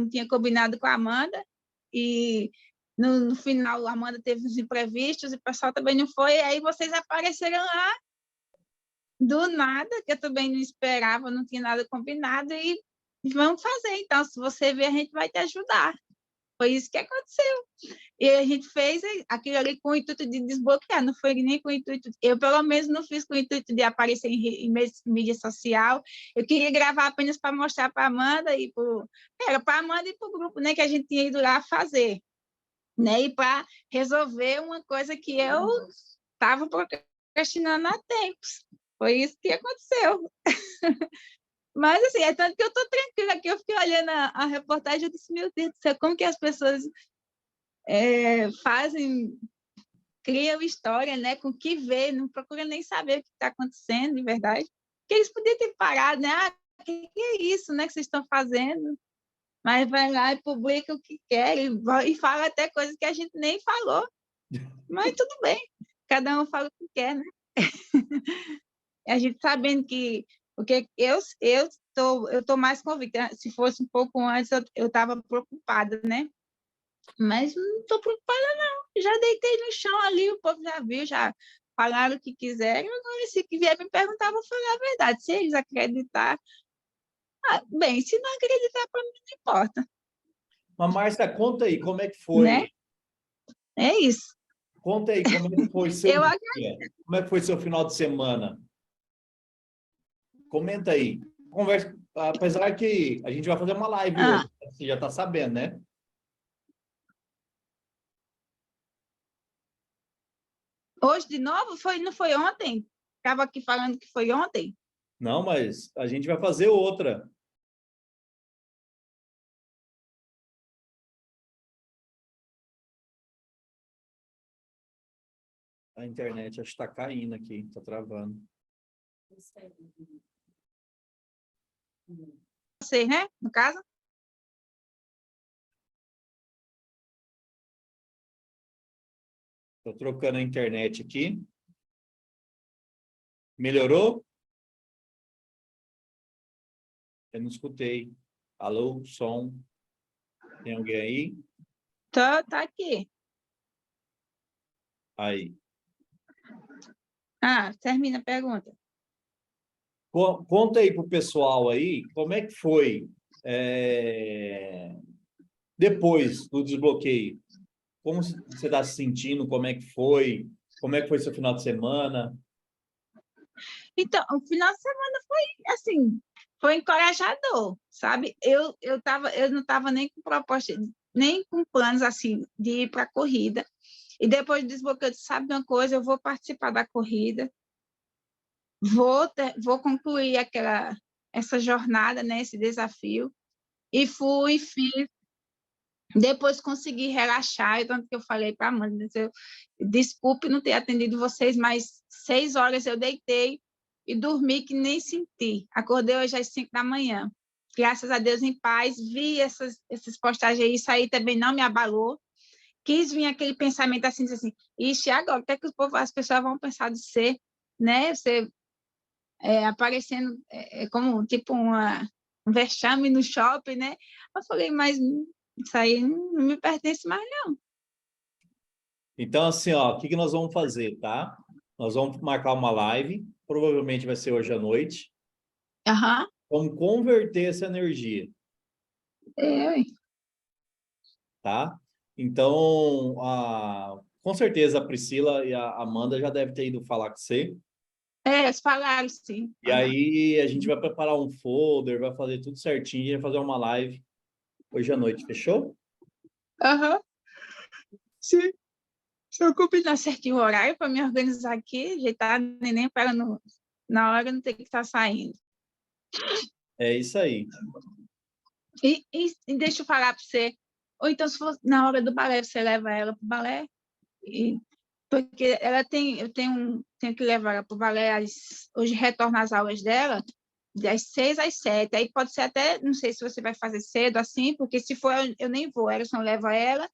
tinha combinado com a Amanda, e no final a Amanda teve os imprevistos, e o pessoal também não foi, aí vocês apareceram lá, do nada, que eu também não esperava, não tinha nada combinado, e vamos fazer. Então, se você ver, a gente vai te ajudar. Foi isso que aconteceu. E a gente fez aquilo ali com o intuito de desbloquear, não foi nem com o intuito... Eu, pelo menos, não fiz com o intuito de aparecer em mídia social. Eu queria gravar apenas para mostrar para a Amanda e para a Amanda e para o grupo, né, que a gente tinha ido lá fazer, né, e para resolver uma coisa que eu estava procrastinando há tempos. Foi isso que aconteceu. Mas, assim, é tanto que eu estou tranquila aqui, eu fiquei olhando a reportagem e eu disse, meu Deus do céu, como que as pessoas criam história, né, com o que vê, não procura nem saber o que está acontecendo, de verdade. Porque eles podiam ter parado, né, o que é isso, né, que vocês estão fazendo? Mas vai lá e publica o que quer e fala até coisas que a gente nem falou. Mas tudo bem, cada um fala o que quer, né? A gente sabendo que porque eu estou mais convicta. Se fosse um pouco antes, eu estava preocupada, né? Mas não estou preocupada, não. Já deitei no chão ali, o povo já viu, já falaram o que quiserem. Agora, se vier me perguntar, vou falar a verdade. Se eles acreditar, bem, se não acreditar, para mim não importa.
Mas, Márcia, conta aí, como é que foi?
Né? É isso.
Conta aí, como é que foi seu dia? Como é que foi seu final de semana? Comenta aí. Conversa, apesar que a gente vai fazer uma live hoje, você já está sabendo, né?
Hoje de novo? Não foi ontem? Estava aqui falando que foi ontem.
Não, mas a gente vai fazer outra. A internet acho que está caindo aqui, está travando.
Vocês, né? No caso?
Estou trocando a internet aqui. Melhorou? Eu não escutei. Alô, som. Tem alguém aí?
Tá aqui.
Aí.
Termina a pergunta.
Conta aí pro pessoal aí, como é que foi depois do desbloqueio? Como você está se sentindo? Como é que foi? Como é que foi seu final de semana?
Então, o final de semana foi assim, foi encorajador, sabe? Eu não estava nem com proposta, nem com planos assim de ir para a corrida. E depois do desbloqueio, eu disse, sabe uma coisa, eu vou participar da corrida, vou concluir essa jornada, né, esse desafio. E fui, fiz. Depois consegui relaxar, tanto que eu falei para a Amanda, desculpe não ter atendido vocês, mas 6 horas eu deitei e dormi que nem senti. Acordei hoje às 5 da manhã. Graças a Deus, em paz, vi essas postagens aí, isso aí também não me abalou. Quis vir aquele pensamento assim, ixi, agora, o que é que as pessoas vão pensar de você, né? Você aparecendo como tipo um vexame no shopping, né? Eu falei, mas isso aí não me pertence mais, não.
Então, assim, ó, o que nós vamos fazer, tá? Nós vamos marcar uma live, provavelmente vai ser hoje à noite. Vamos converter essa energia. Tá? Então, com certeza a Priscila e a Amanda já devem ter ido falar com você.
Eles falaram, sim.
E aí a gente vai preparar um folder, vai fazer tudo certinho e vai fazer uma live hoje à noite, fechou?
Sim. Se eu combinar certinho o horário para me organizar aqui, ajeitar neném para na hora não ter que estar saindo.
É isso aí.
E deixa eu falar para você, ou então se for na hora do balé, você leva ela para o balé, porque eu tenho que levar ela para o balé, hoje retorna às aulas dela, das 6 às 7, aí pode ser até, não sei se você vai fazer cedo assim, porque se for eu nem vou, Erison leva ela,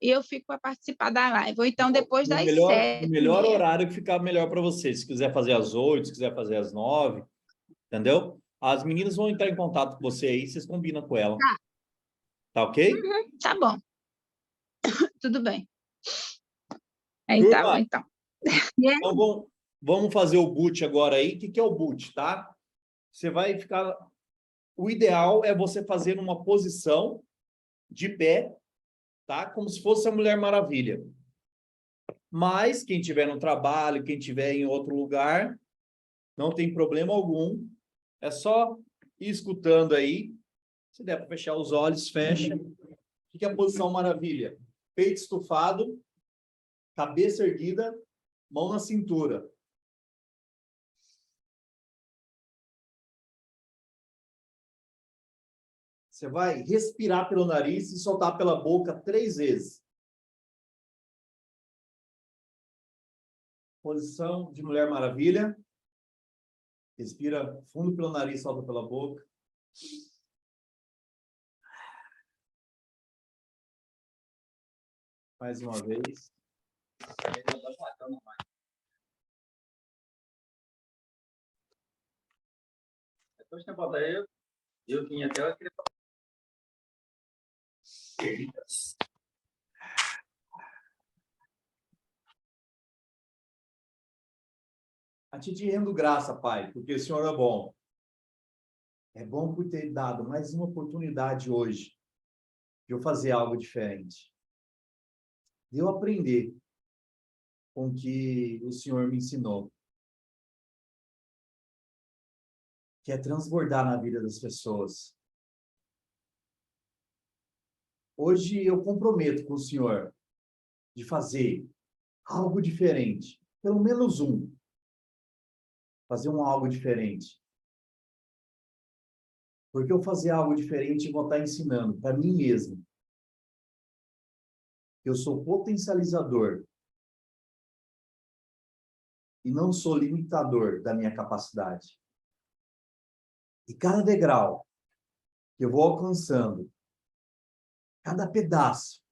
e eu fico para participar da live. Ou então, depois das 7h30.
O melhor horário que ficar melhor para você. Se quiser fazer às 8, se quiser fazer às 9, entendeu? As meninas vão entrar em contato com você aí, vocês combinam com ela. Tá ok?
Tá bom. Tudo bem.
Turma,
Então.
Então, vamos fazer o boot agora aí. O que é o boot, tá? Você vai ficar... O ideal é você fazer numa posição de pé, tá? Como se fosse a Mulher Maravilha. Mas quem estiver no trabalho, quem estiver em outro lugar, não tem problema algum. É só ir escutando aí. Se der para fechar os olhos, fecha. O que é a posição maravilha? Peito estufado, cabeça erguida, mão na cintura. Você vai respirar pelo nariz e soltar pela boca 3 vezes. Posição de Mulher Maravilha. Respira fundo pelo nariz, solta pela boca. Mais uma vez.
Depois que eu botar eu vim até aquele...
A ti te rendo graça, Pai, porque o Senhor é bom. É bom por ter dado mais uma oportunidade hoje de eu fazer algo diferente. De eu aprender com o que o Senhor me ensinou. Que é transbordar na vida das pessoas. Hoje eu comprometo com o Senhor de fazer algo diferente. Pelo menos um. Fazer algo diferente. Porque eu fazer algo diferente e vou estar ensinando para mim mesmo. Eu sou potencializador. E não sou limitador da minha capacidade. E cada degrau que eu vou alcançando, cada pedaço,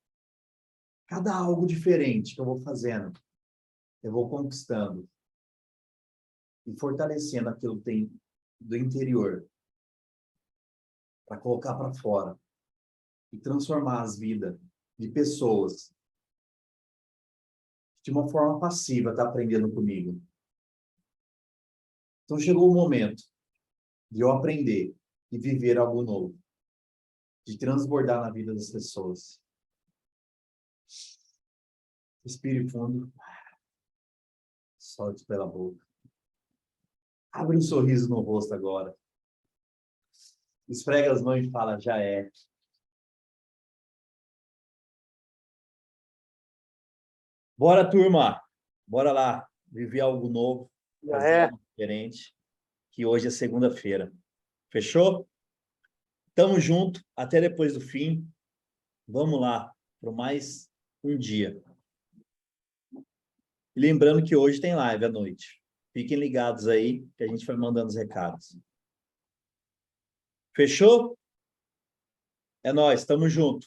cada algo diferente que eu vou fazendo, eu vou conquistando e fortalecendo aquilo que tem do interior. para colocar para fora e transformar as vidas de pessoas de uma forma passiva, tá aprendendo comigo. Então chegou o momento de eu aprender e viver algo novo, de transbordar na vida das pessoas. Respire fundo, solte pela boca. Abre um sorriso no rosto agora. Esfrega as mãos e fala, já é. Bora, turma. Bora lá. Viver algo novo. Fazer algo diferente. Que hoje é segunda-feira. Fechou? Tamo junto. Até depois do fim. Vamos lá. Para mais um dia. E lembrando que hoje tem live à noite. Fiquem ligados aí, que a gente vai mandando os recados. Fechou? É nóis, tamo junto.